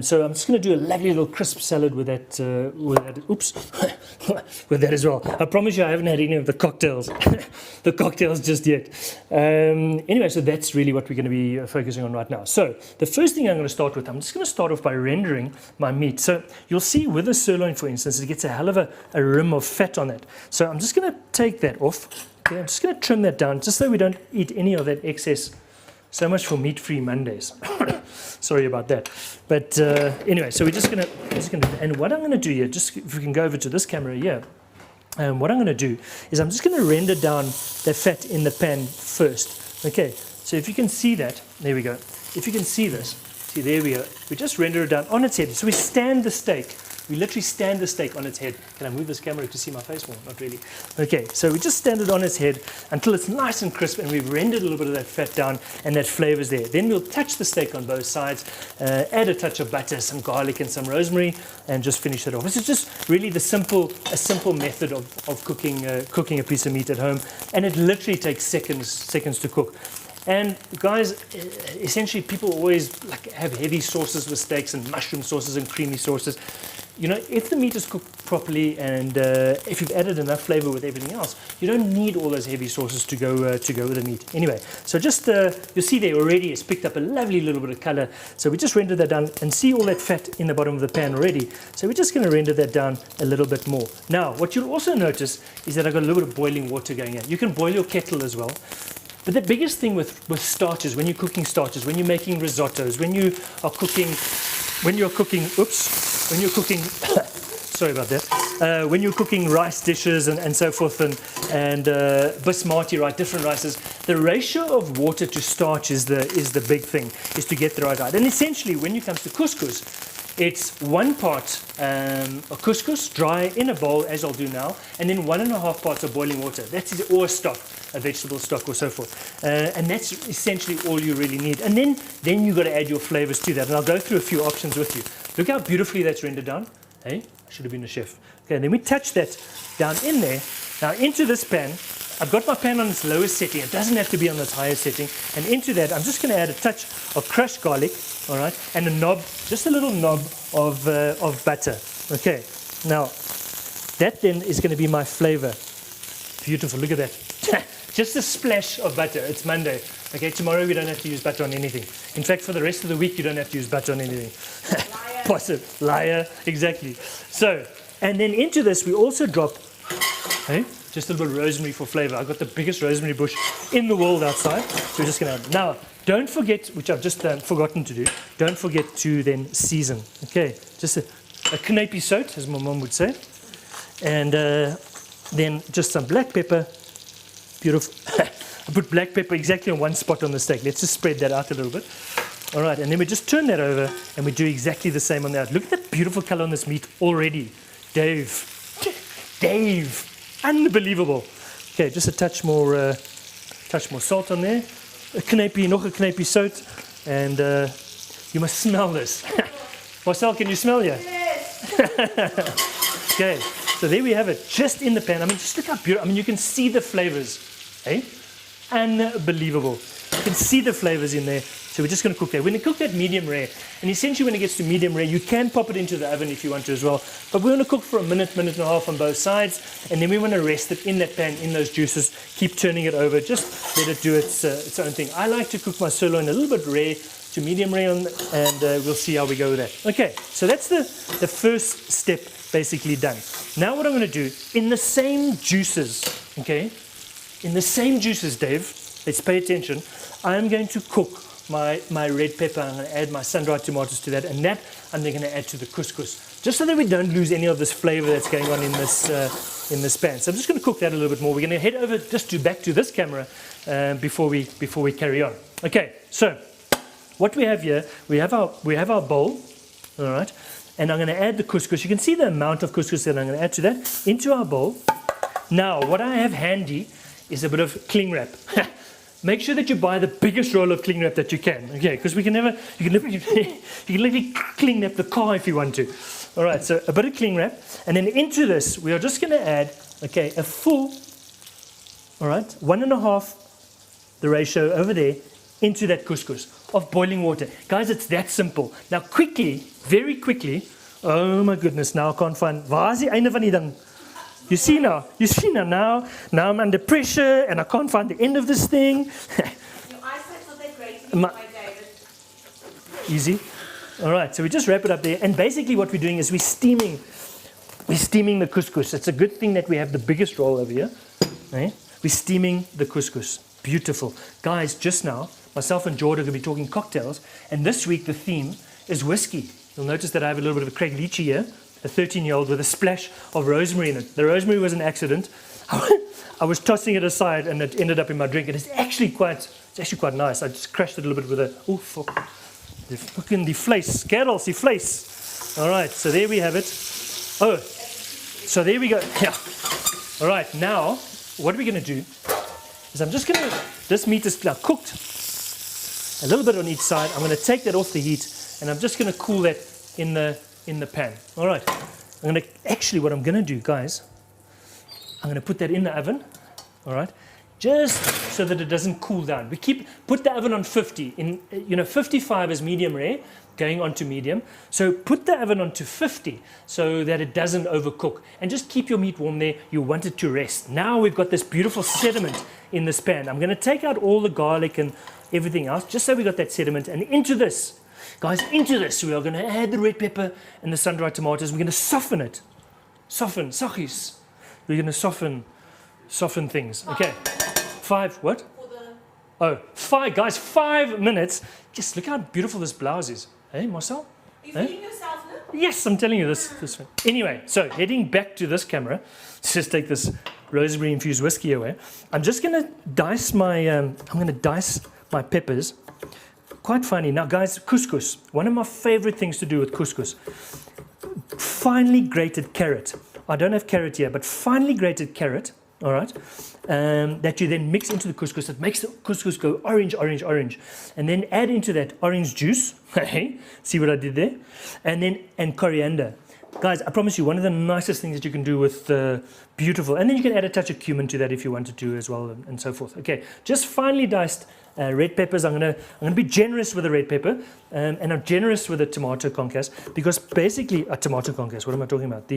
[SPEAKER 2] So I'm just going to do a lovely little crisp salad with that. Oops, with that as well. I promise you, I haven't had any of the cocktails. The cocktails just yet. Anyway, so that's really what we're going to be focusing on right now. So the first thing I'm going to start with, I'm just going to start off by rendering my meat. So you'll see with the sirloin, for instance, it gets a hell of a rim of fat on it. So I'm just going to take that off. Okay, I'm just going to trim that down just so we don't eat any of that excess. So much for meat-free Mondays. Sorry about that. But anyway, so we're just going to, and what I'm going to do here, just if we can go over to this camera here, what I'm going to do is I'm just going to render down the fat in the pan first. Okay, so if you can see that, there we go. If you can see this, see there we go. We just render it down on its head. So we stand the steak. We literally stand the steak on its head. Can I move this camera to see my face more? Not really. Okay, so we just stand it on its head until it's nice and crisp, and we've rendered a little bit of that fat down and that flavor's there. Then we'll touch the steak on both sides, add a touch of butter, some garlic and some rosemary, and just finish it off. This is just really a simple method of cooking a piece of meat at home, and it literally takes seconds to cook. And guys, essentially people always have heavy sauces with steaks and mushroom sauces and creamy sauces. You know, if the meat is cooked properly and if you've added enough flavor with everything else, you don't need all those heavy sauces to go with the meat. Anyway, so just you'll see there already it's picked up a lovely little bit of color. So we just rendered that down and see all that fat in the bottom of the pan already. So we're just going to render that down a little bit more. Now, what you'll also notice is that I've got a little bit of boiling water going in. You can boil your kettle as well. But the biggest thing with starches, when you're cooking starches, when you're making risottos, when you're cooking rice dishes and so forth and basmati, right, different rices, the ratio of water to starch is the big thing, is to get the right. And essentially, when it comes to couscous, it's 1 part of couscous dry in a bowl, as I'll do now, and then 1.5 parts of boiling water. That's or a stock, a vegetable stock or so forth. And that's essentially all you really need. And then you've got to add your flavors to that. And I'll go through a few options with you. Look how beautifully that's rendered down. Hey, I should have been a chef. Okay, and then we touch that down in there. Now into this pan, I've got my pan on its lowest setting. It doesn't have to be on its highest setting. And into that, I'm just going to add a touch of crushed garlic, all right, and a knob, just a little knob of butter. Okay, now that then is going to be my flavor. Beautiful, look at that. Just a splash of butter. It's Monday. Okay, tomorrow we don't have to use butter on anything. In fact, for the rest of the week, you don't have to use butter on anything. Positive. Liar. Exactly. So, and then into this, we also drop, hey, just a little bit of rosemary for flavor. I've got the biggest rosemary bush in the world outside. So we're just going to, now, don't forget, which I've just forgotten to do, don't forget to then season. Okay, just a knappie sout, as my mom would say. And then just some black pepper. Beautiful. I put black pepper exactly on one spot on the steak. Let's just spread that out a little bit. All right, and then we just turn that over and we do exactly the same on the outside. Look at that beautiful color on this meat already. Dave, unbelievable. Okay, just a touch more salt on there. Nog a knappie sout, and you must smell this. Marcel, can you smell here? Yes. Okay, so there we have it, just in the pan. I mean, just look how beautiful. I mean, you can see the flavors. Hey, unbelievable. You can see the flavors in there. So we're just going to cook that. We're going to cook that medium rare. And essentially when it gets to medium rare, you can pop it into the oven if you want to as well. But we're going to cook for a minute and a half on both sides. And then we want to rest it in that pan, in those juices. Keep turning it over. Just let it do its own thing. I like to cook my sirloin a little bit rare to medium rare, and we'll see how we go with that. Okay, so that's the first step basically done. Now what I'm going to do, in the same juices, okay, in the same juices, Dave, let's pay attention, I'm going to cook my red pepper. I'm going to add my sun-dried tomatoes to that, and that I'm then going to add to the couscous, just so that we don't lose any of this flavor that's going on in this pan. So I'm just going to cook that a little bit more. We're going to head over just back to this camera before we carry on. Okay, so what we have here, we have our bowl, all right, and I'm going to add the couscous. You can see the amount of couscous that I'm going to add to that into our bowl. Now, what I have handy is a bit of cling wrap. Make sure that you buy the biggest roll of cling wrap that you can, okay? Because you can literally cling wrap the car if you want to. All right, so a bit of cling wrap, and then into this we are just going to add, okay, a full, all right, 1.5, the ratio over there, into that couscous of boiling water. Guys, it's that simple. Now, quickly, very quickly. Oh my goodness! Now I can't find. Waar is die einde van die ding? You see now, now I'm under pressure and I can't find the end of this thing.
[SPEAKER 1] Your eyesight's not that great anyway, David.
[SPEAKER 2] Easy. All right, so we just wrap it up there. And basically what we're doing is we're steaming the couscous. It's a good thing that we have the biggest roll over here. Right? We're steaming the couscous. Beautiful. Guys, just now, myself and Jordan are going to be talking cocktails. And this week the theme is whiskey. You'll notice that I have a little bit of a Craig Lychee here. A 13-year-old with a splash of rosemary in it. The rosemary was an accident. I was tossing it aside and it ended up in my drink. It is actually quite It's actually quite nice. I just crashed it a little bit with a, oh, fuck. The fucking, the vlees. Kerels, die vlees. All right, so there we have it. Oh, so there we go. Yeah. All right, now, what we're going to do is I'm just going to, this meat is now cooked. A little bit on each side. I'm going to take that off the heat, and I'm just going to cool that in the pan. All right. I'm going to, actually what I'm going to do, guys, I'm going to put that in the oven. All right. Just so that it doesn't cool down. Put the oven on 50. 55 is medium rare, going on to medium. So put the oven on to 50 so that it doesn't overcook. And just keep your meat warm there. You want it to rest. Now we've got this beautiful sediment in this pan. I'm going to take out all the garlic and everything else, just so we got that sediment. And into this, guys, into this, we are going to add the red pepper and the sun-dried tomatoes. We're going to soften it. Soften, sachis. We're going to soften things. Okay. 5, what? Oh, 5, guys, 5 minutes. Just look how beautiful this blouse is. Hey, Marcel?
[SPEAKER 1] You're feeding yourself now?
[SPEAKER 2] Yes, I'm telling you this one. Anyway, so heading back to this camera, let's just take this rosemary infused whiskey away. I'm just going to dice my peppers quite finely. Now, guys, couscous. One of my favorite things to do with couscous. Finely grated carrot. I don't have carrot here, but finely grated carrot. All right, that you then mix into the couscous. It makes the couscous go orange, orange, orange. And then add into that orange juice. See what I did there? And coriander. Guys, I promise you, one of the nicest things that you can do with beautiful. And then you can add a touch of cumin to that if you wanted to as well, and so forth. Okay, just finely diced red peppers. I'm gonna be generous with the red pepper, and I'm generous with the tomato concasse, because basically a tomato concasse. What am I talking about?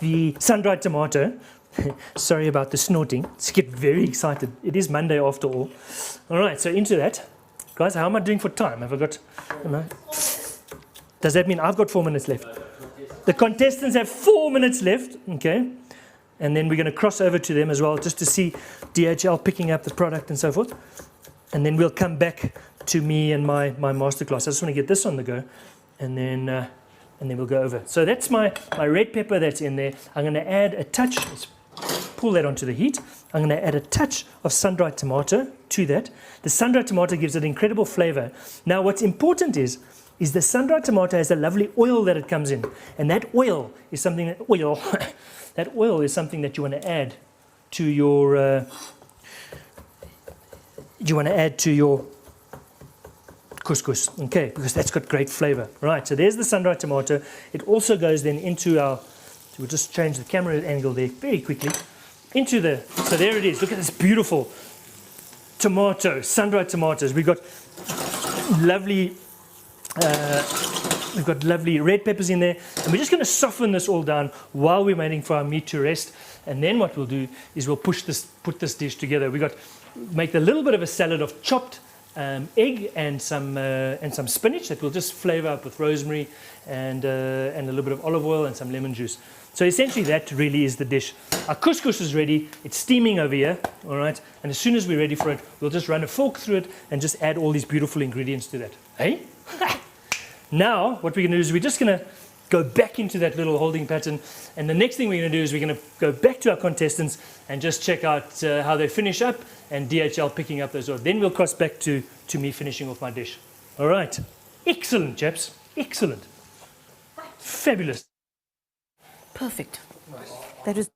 [SPEAKER 2] The sun-dried tomato. Sorry about the snorting. Let's get very excited. It is Monday after all. All right, so into that. Guys, how am I doing for time? Have I got... Does that mean I've got 4 minutes left? The contestants have 4 minutes left. Okay. And then we're going to cross over to them as well, just to see DHL picking up the product and so forth. And then we'll come back to me and my masterclass. I just want to get this on the go. And then we'll go over. So that's my red pepper that's in there. I'm going to add a touch, let's pull that onto the heat. I'm going to add a touch of sun-dried tomato to that. The sun-dried tomato gives it incredible flavor. Now what's important is the sun-dried tomato has a lovely oil that it comes in. And that oil is something that, that oil is something that you want to add to your, couscous, okay, because that's got great flavor. Right, so there's the sun-dried tomato. It also goes then into our, so we'll just change the camera angle there very quickly, so there it is. Look at this beautiful tomato, sun-dried tomatoes. We've got lovely red peppers in there, and we're just going to soften this all down while we're waiting for our meat to rest. And then what we'll do is we'll put this dish together. Make a little bit of a salad of chopped egg and some spinach that we'll just flavor up with rosemary and a little bit of olive oil and some lemon juice. So essentially that really is the dish. Our couscous is ready. It's steaming over here, all right? And as soon as we're ready for it, we'll just run a fork through it and just add all these beautiful ingredients to that. Hey? Now what we're going to do is we're just going to go back into that little holding pattern, and the next thing we're going to do is we're going to go back to our contestants and just check out how they finish up, and DHL picking up those orders. Then we'll cross back to me finishing off my dish. All right. Excellent, chaps. Excellent. Fabulous.
[SPEAKER 1] Perfect. That is...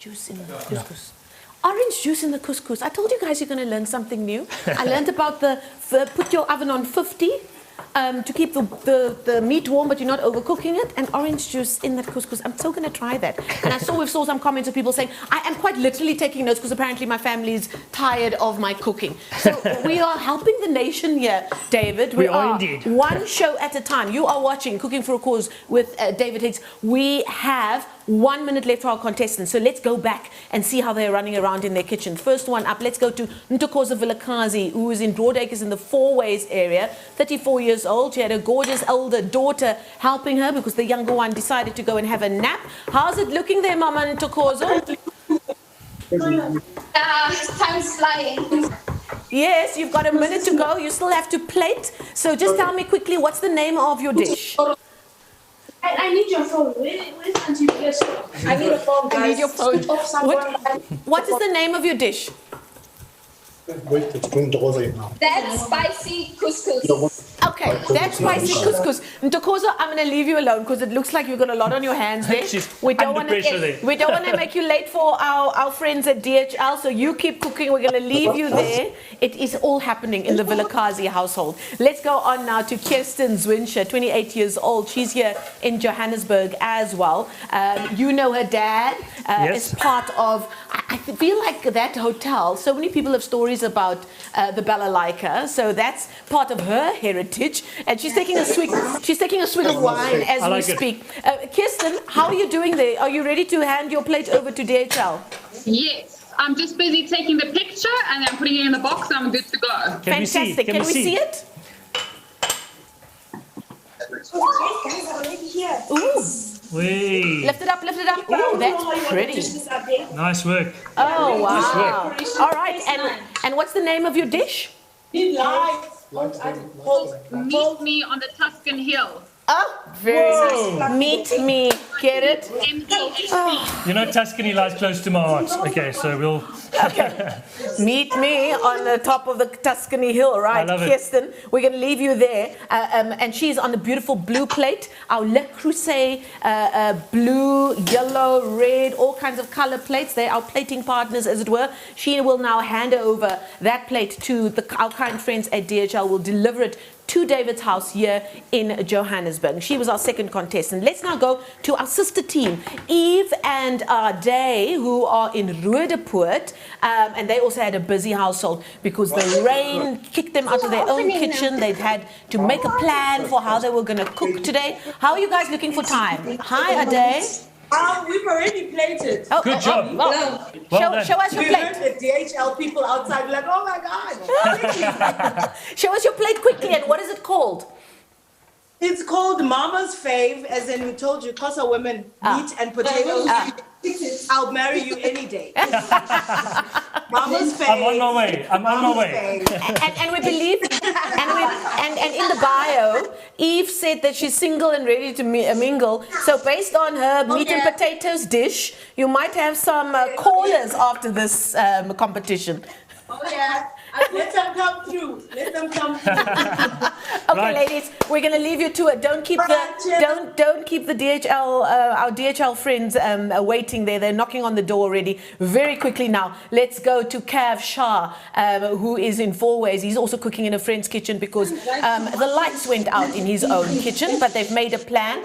[SPEAKER 1] Juice in the couscous. Orange juice in the couscous. I told you guys you're going to learn something new. I learned about put your oven on 50 to keep the meat warm, but you're not overcooking it, and orange juice in that couscous. I'm still going to try that. And we saw some comments of people saying, I am quite literally taking notes because apparently my family's tired of my cooking. So we are helping the nation here, David.
[SPEAKER 2] We are indeed.
[SPEAKER 1] One show at a time. You are watching Cooking for a Cause with David Higgs. We have 1 minute left for our contestants. So let's go back and see how they're running around in their kitchen. First one up, let's go to Ntokozo Vilakazi, who is in Broadacres in the Four Ways area, 34 years old. She had a gorgeous elder daughter helping her because the younger one decided to go and have a nap. How's it looking there, Mama Ntokozo?
[SPEAKER 6] Time's flying.
[SPEAKER 1] Yes, you've got a minute to go. You still have to plate. So just tell me quickly, what's the name of your dish?
[SPEAKER 6] I need your phone. Where's Auntie Pierce? I need a phone, guys.
[SPEAKER 1] I need your phone. What is the name of your dish?
[SPEAKER 6] That's spicy couscous.
[SPEAKER 1] Okay, that's spicy couscous. Ntokozo, I'm going to leave you alone because it looks like you've got a lot on your hands there. We don't want to make you late for our friends at DHL, so you keep cooking. We're going to leave you there. It is all happening in the Vilakazi household. Let's go on now to Kirsten Zwinscher, 28 years old. She's here in Johannesburg as well. You know her dad is part of, I feel like that hotel, so many people have stories about the Balalaika, so that's part of her heritage. And she's taking a swig of wine as we speak. Kirsten, how are you doing there? Are you ready to hand your plate over to DHL?
[SPEAKER 9] Yes, I'm just busy taking the picture and then putting it in the box and I'm good to go.
[SPEAKER 1] Fantastic. Can we see it? Ooh.
[SPEAKER 2] Wait.
[SPEAKER 1] Lift it up, lift it up. Oh, that's pretty.
[SPEAKER 2] Nice work.
[SPEAKER 1] Oh, wow.
[SPEAKER 2] Nice work.
[SPEAKER 1] All right, and what's the name of your dish?
[SPEAKER 9] Meet me on the Tuscan Hill.
[SPEAKER 1] Oh, very nice. Meet me. Get it?
[SPEAKER 9] Oh.
[SPEAKER 2] You know, Tuscany lies close to my heart. Okay, so we'll...
[SPEAKER 1] Meet me on the top of the Tuscany Hill, right?
[SPEAKER 2] I love it.
[SPEAKER 1] Kirsten, we're going to leave you there. And she's on a beautiful blue plate. Our Le Creuset blue, yellow, red, all kinds of color plates. They're our plating partners, as it were. She will now hand over that plate to our kind friends at DHL. Will deliver it to David's house here in Johannesburg. She was our second contestant. Let's now go to our sister team, Eve and Day, who are in Roodepoort, and they also had a busy household because the rain kicked them out of their own kitchen. They'd had to make a plan for how they were going to cook today. How are you guys looking for time? Hi, Ade.
[SPEAKER 7] We've already plated.
[SPEAKER 2] Good job.
[SPEAKER 1] Show us your plate.
[SPEAKER 7] The DHL people outside like, oh my God.
[SPEAKER 1] Show us your plate quickly, and what is it called?
[SPEAKER 7] It's called Mama's Fave, as in we told you, Xhosa women, meat and potatoes. I'll marry you any day. Mama's Fave.
[SPEAKER 2] I'm on my way. I'm on my way.
[SPEAKER 1] And we believe, and in the bio, Eve said that she's single and ready to mingle. So based on her meat and potatoes dish, you might have some callers after this competition.
[SPEAKER 7] Oh yeah. Let them come through. Let them come through.
[SPEAKER 1] Okay, ladies, we're going to leave you to it. Don't keep the DHL our DHL friends waiting there. They're knocking on the door already. Very quickly now, let's go to Kav Shah, who is in Four Ways. He's also cooking in a friend's kitchen because the lights went out in his own kitchen, but they've made a plan.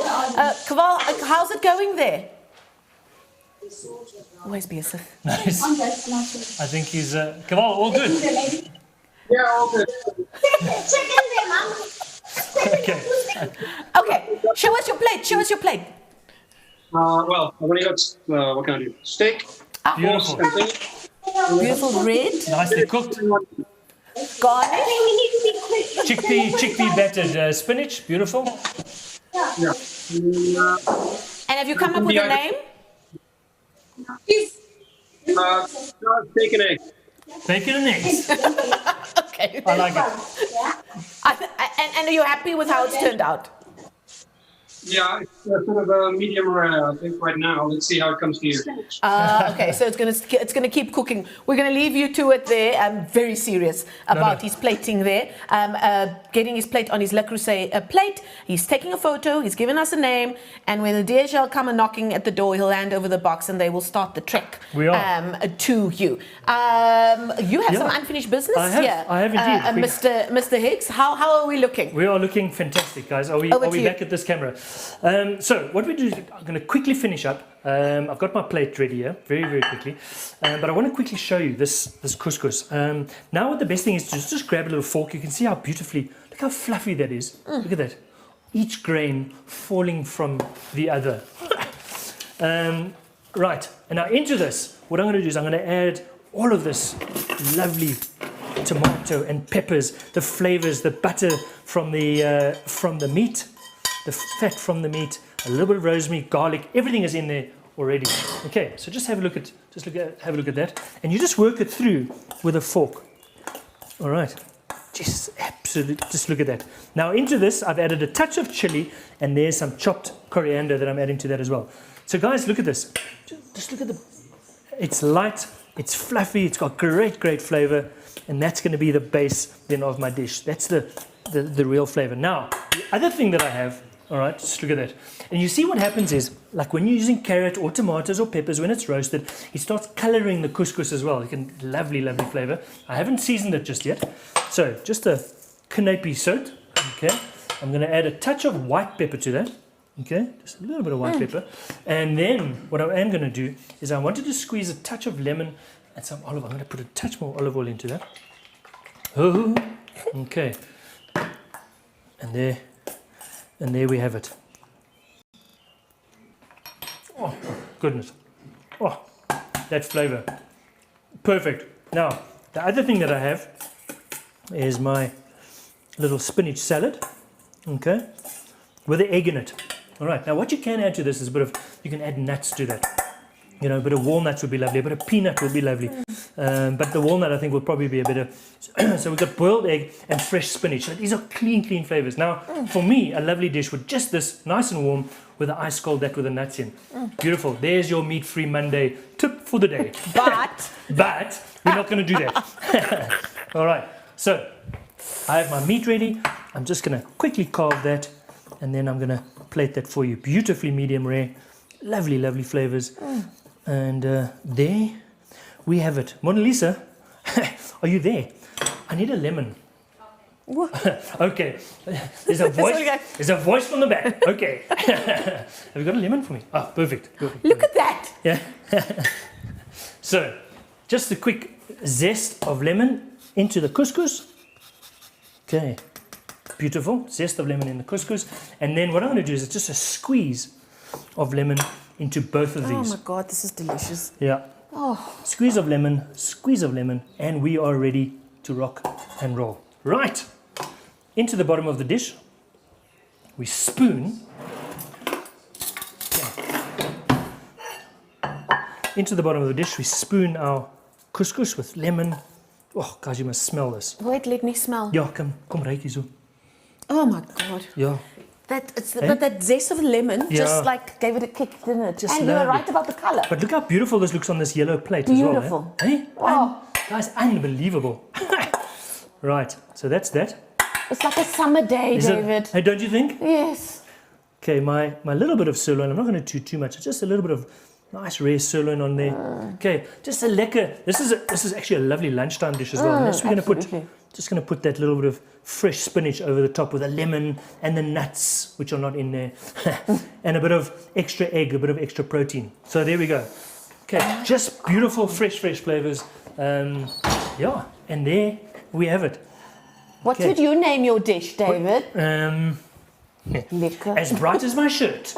[SPEAKER 1] Kaval, how's it going there? Where's Biasif?
[SPEAKER 2] Nice. I think he's Kaval, all good.
[SPEAKER 14] Yeah, all good.
[SPEAKER 1] Okay. Show us your plate. Show us your plate.
[SPEAKER 14] Well, I've only got, what can I do? Steak.
[SPEAKER 2] Beautiful.
[SPEAKER 1] Beautiful red.
[SPEAKER 2] Nicely cooked.
[SPEAKER 1] Garnish.
[SPEAKER 2] Chickpea battered spinach. Beautiful.
[SPEAKER 14] Yeah.
[SPEAKER 1] And have you come up with a name?
[SPEAKER 14] Bacon egg.
[SPEAKER 2] Bacon and eggs.
[SPEAKER 1] Okay.
[SPEAKER 2] I like it.
[SPEAKER 1] And are you happy with how it's turned out?
[SPEAKER 14] Yeah, it's sort of a medium rare, I think, right now. Let's see how it comes to you.
[SPEAKER 1] Okay, so it's gonna keep cooking. We're gonna leave you to it there. I'm very serious about his plating there. Getting his plate on his Le Creuset plate. He's taking a photo. He's given us a name, and when the DHL come and knocking at the door, he'll hand over the box, and they will start the trek to you. You have some unfinished business here.
[SPEAKER 2] I have indeed.
[SPEAKER 1] Mr. Higgs, how are we looking?
[SPEAKER 2] We are looking fantastic, guys. Are we back at this camera? So what we do is I'm going to quickly finish up. I've got my plate ready here, very, very quickly. But I want to quickly show you this couscous. Now what the best thing is to just grab a little fork. You can see how beautifully, look how fluffy that is. Look at that. Each grain falling from the other. Right, and now into this, what I'm going to do is I'm going to add all of this lovely tomato and peppers, the flavors, the butter from the meat, the fat from the meat, a little bit of rosemary, garlic, everything is in there already. Okay, so just have a look at that, and you just work it through with a fork. All right, just look at that. Now into this, I've added a touch of chili, and there's some chopped coriander that I'm adding to that as well. So guys, look at this. Just look at it's light, it's fluffy, it's got great flavor, and that's going to be the base then of my dish. That's the real flavor. Now, the other thing that I have, all right, just look at that. And you see what happens is, like when you're using carrot or tomatoes or peppers, when it's roasted, it starts coloring the couscous as well. You can lovely flavor. I haven't seasoned it just yet. So just a knappie soot, okay. I'm going to add a touch of white pepper to that. Okay, just a little bit of white pepper. And then what I am going to do is I wanted to squeeze a touch of lemon and some olive. I'm going to put a touch more olive oil into that. Oh, okay. And there we have it. Oh, goodness. Oh, that flavor. Perfect. Now, the other thing that I have is my little spinach salad. Okay, with an egg in it. All right, now what you can add to this is you can add nuts to that. You know, a bit of walnuts would be lovely, a bit of peanut would be lovely. But the walnut, I think, will probably be a bit of... So we've got boiled egg and fresh spinach. So these are clean flavors. Now, for me, a lovely dish with just this, nice and warm, with the ice cold, that with the nuts in. Beautiful. There's your meat-free Monday tip for the day.
[SPEAKER 1] But
[SPEAKER 2] we're not going to do that. All right, so I have my meat ready. I'm just going to quickly carve that, and then I'm going to plate that for you. Beautifully medium rare. Lovely flavors. And there we have it. Mona Lisa, are you there? I need a lemon. Okay. There's a voice from the back. Okay. Have you got a lemon for me? Oh, perfect.
[SPEAKER 1] Look at that.
[SPEAKER 2] Yeah. So, just a quick zest of lemon into the couscous. Okay. Beautiful. Zest of lemon in the couscous. And then what I'm going to do is just a squeeze of lemon into both of these.
[SPEAKER 1] Oh my God, this is delicious.
[SPEAKER 2] Yeah.
[SPEAKER 1] Oh.
[SPEAKER 2] Squeeze of lemon, and we are ready to rock and roll. Right. Into the bottom of the dish, we spoon. Okay. Into the bottom of the dish, we spoon our couscous with lemon. Oh, guys, you must smell this.
[SPEAKER 1] Wait, let me smell.
[SPEAKER 2] Ja, kom reik hier so.
[SPEAKER 1] Oh my God.
[SPEAKER 2] Ja.
[SPEAKER 1] But that zest of lemon just like gave it a kick, didn't it?
[SPEAKER 2] Just
[SPEAKER 1] and you were right about the color.
[SPEAKER 2] But look how beautiful this looks on this yellow plate
[SPEAKER 1] Beautiful.
[SPEAKER 2] as well. Eh?
[SPEAKER 1] Oh.
[SPEAKER 2] Guys, unbelievable. Right, so that's that.
[SPEAKER 1] It's like a summer day, David.
[SPEAKER 2] Hey, don't you think?
[SPEAKER 1] Yes.
[SPEAKER 2] Okay, my little bit of sirloin. I'm not going to do too much. Just a little bit of nice rare sirloin on there. Okay, just a lekker. This is actually a lovely lunchtime dish as well. And we're going to put that little bit of fresh spinach over the top with a lemon and the nuts, which are not in there, and a bit of extra egg, a bit of extra protein. So there we go. Okay, just beautiful fresh flavors. Yeah, and there we have it.
[SPEAKER 1] What would you name your dish, David?
[SPEAKER 2] As bright as my shirt.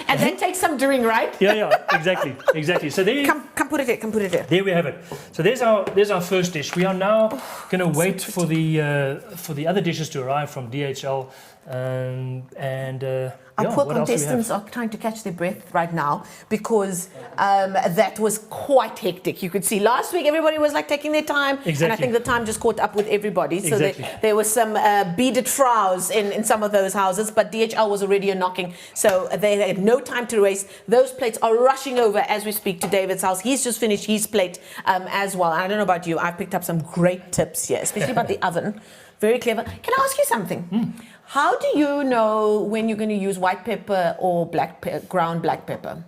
[SPEAKER 1] And that takes some doing, right?
[SPEAKER 2] Yeah, exactly. So there.
[SPEAKER 1] Come put it there.
[SPEAKER 2] There we have it. So there's our first dish. We are now going to wait for the other dishes to arrive from DHL,
[SPEAKER 1] Our poor contestants are trying to catch their breath right now because that was quite hectic. You could see last week everybody was like taking their time,
[SPEAKER 2] exactly.
[SPEAKER 1] And I think the time just caught up with everybody. So
[SPEAKER 2] exactly.
[SPEAKER 1] there was some beaded frows in some of those houses, but DHL was already knocking, so they had no time to waste. Those plates are rushing over as we speak to David's house. He's just finished his plate as well. And I don't know about you, I've picked up some great tips here, especially about the oven. Very clever. Can I ask you something? How do you know when you're going to use white pepper or ground black pepper?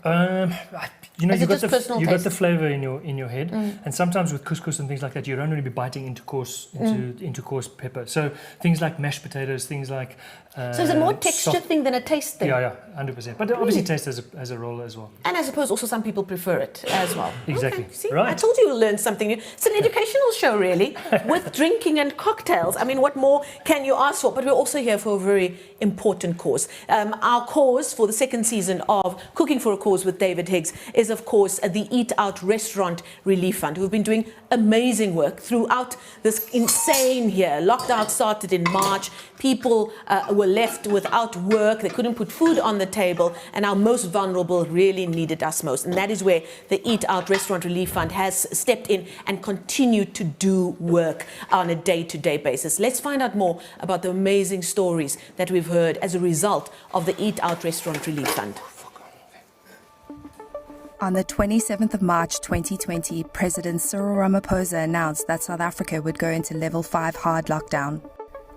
[SPEAKER 2] you know,
[SPEAKER 1] Is
[SPEAKER 2] you
[SPEAKER 1] it
[SPEAKER 2] got
[SPEAKER 1] just
[SPEAKER 2] the
[SPEAKER 1] personal
[SPEAKER 2] you got
[SPEAKER 1] taste?
[SPEAKER 2] the flavor in your head, and sometimes with couscous and things like that, you don't really be biting into coarse pepper. So things like mashed potatoes, things like
[SPEAKER 1] So is it more texture thing than a taste thing?
[SPEAKER 2] Yeah, 100%. But obviously, taste has a role as well.
[SPEAKER 1] And I suppose also some people prefer it as well.
[SPEAKER 2] Exactly.
[SPEAKER 1] Okay, see,
[SPEAKER 2] Right.
[SPEAKER 1] I told you you'll learn something new. It's an educational show, really, with drinking and cocktails. I mean, what more can you ask for? But we're also here for a very important cause. Our cause for the second season of Cooking for a Cause with David Higgs is, of course, the Eat Out Restaurant Relief Fund, who've been doing amazing work throughout this insane year. Lockdown started in March. People were left without work. They couldn't put food on the table, and our most vulnerable really needed us most. And that is where the Eat Out Restaurant Relief Fund has stepped in and continued to do work on a day-to-day basis. Let's find out more about the amazing stories that we've heard as a result of the Eat Out Restaurant Relief Fund.
[SPEAKER 17] On the 27th of March 2020, President Cyril Ramaphosa announced that South Africa would go into level 5 hard lockdown.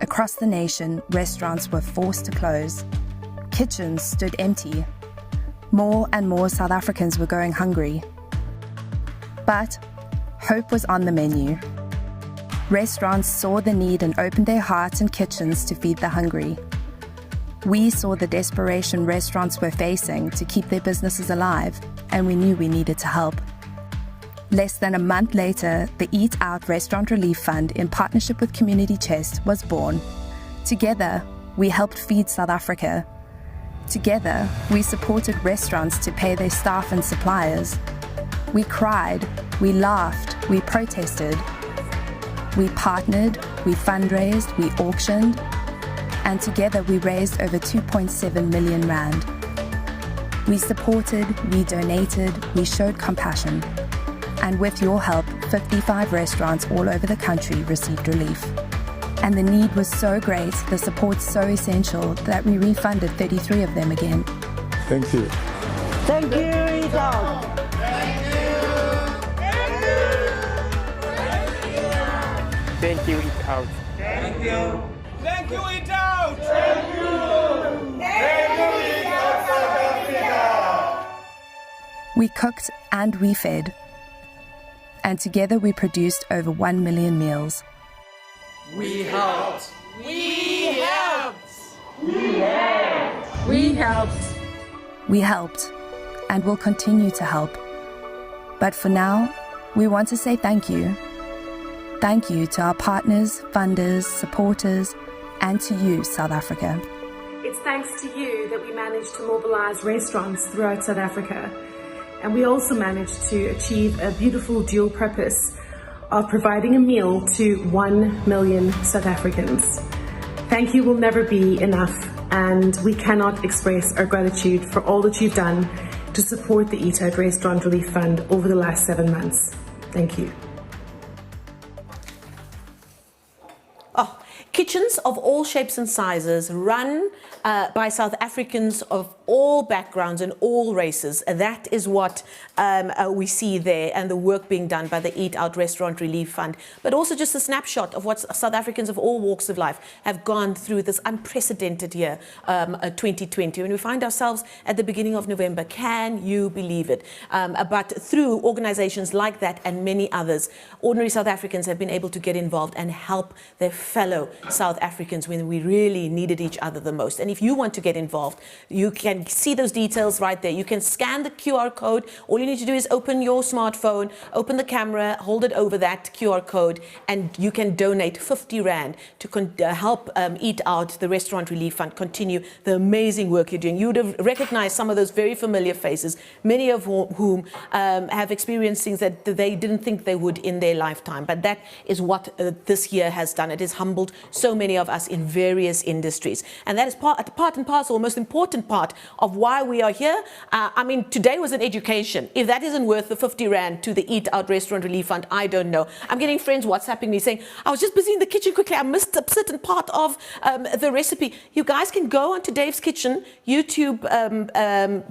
[SPEAKER 17] Across the nation, restaurants were forced to close. Kitchens stood empty. More and more South Africans were going hungry. But hope was on the menu. Restaurants saw the need and opened their hearts and kitchens to feed the hungry. We saw the desperation restaurants were facing to keep their businesses alive, and we knew we needed to help. Less than a month later, the Eat Out Restaurant Relief Fund, in partnership with Community Chest, was born. Together, we helped feed South Africa. Together, we supported restaurants to pay their staff and suppliers. We cried, we laughed, we protested. We partnered, we fundraised, we auctioned, and together we raised over 2.7 million rand. We supported, we donated, we showed compassion. And with your help, 55 restaurants all over the country received relief. And the need was so great, the support so essential, that we refunded 33 of them again.
[SPEAKER 18] Thank you.
[SPEAKER 19] Thank you, Eat Out.
[SPEAKER 18] Thank you, Eat Out.
[SPEAKER 19] Thank you.
[SPEAKER 18] Thank you, Eat Out. Thank you. Thank you, Eat Out South Africa.
[SPEAKER 17] We cooked and we fed. And together we produced over 1 million meals.
[SPEAKER 19] We helped. We helped.
[SPEAKER 17] We helped. We helped. We helped and will continue to help. But for now, we want to say thank you. Thank you to our partners, funders, supporters, and to you, South Africa.
[SPEAKER 20] It's thanks to you that we managed to mobilize restaurants throughout South Africa. And we also managed to achieve a beautiful dual purpose of providing a meal to 1 million South Africans. Thank you will never be enough, and we cannot express our gratitude for all that you've done to support the Eat Out Restaurant Relief Fund over the last 7 months. Thank you.
[SPEAKER 1] Oh, kitchens of all shapes and sizes, run by South Africans of all backgrounds and all races. That is what we see there, and the work being done by the Eat Out Restaurant Relief Fund. But also just a snapshot of what South Africans of all walks of life have gone through this unprecedented year, 2020. When we find ourselves at the beginning of November, can you believe it? But through organizations like that and many others, ordinary South Africans have been able to get involved and help their fellow South Africans when we really needed each other the most. And if you want to get involved, you can see those details right there. You can scan the QR code. All you need to do is open your smartphone, open the camera, hold it over that QR code, and you can donate 50 Rand to help Eat Out, the Restaurant Relief Fund, continue the amazing work you're doing. You would have recognized some of those very familiar faces, many of whom have experienced things that they didn't think they would in their lifetime. But that is what this year has done. It has humbled so many of us in various industries. And that is part and parcel, most important part of why we are here. I mean, today was an education. If that isn't worth the 50 Rand to the Eat Out Restaurant Relief Fund, I don't know. I'm getting friends WhatsApping me saying, I was just busy in the kitchen quickly. I missed a certain part of the recipe. You guys can go onto Dave's Kitchen YouTube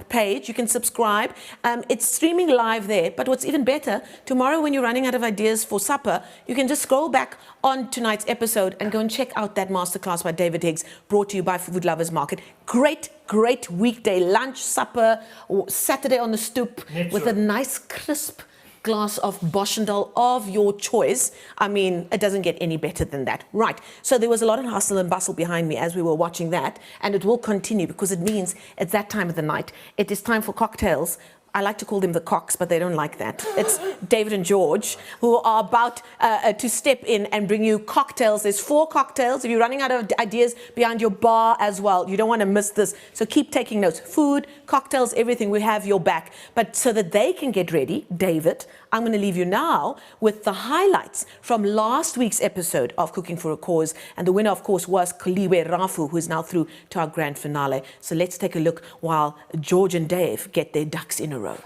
[SPEAKER 1] page. You can subscribe. It's streaming live there. But what's even better, tomorrow when you're running out of ideas for supper, you can just scroll back on tonight's episode and go and check out that masterclass by David Higgs, brought to you by Food Lovers Market. Great great weekday lunch, supper, or Saturday on the stoop with a nice crisp glass of Boschendal of your choice. I mean, it doesn't get any better than that. Right, so there was a lot of hustle and bustle behind me as we were watching that, and it will continue because it means it's that time of the night. It is time for cocktails. I like to call them the cocks, but they don't like that. It's David and George who are about to step in and bring you cocktails. There's 4 cocktails. If you're running out of ideas behind your bar as well, you don't want to miss this. So keep taking notes. Food, cocktails, everything, we have your back. But so that they can get ready, David, I'm going to leave you now with the highlights from last week's episode of Cooking for a Cause. And the winner, of course, was Koliwe Rafu, who is now through to our grand finale. So let's take a look while George and Dave get their ducks in a row.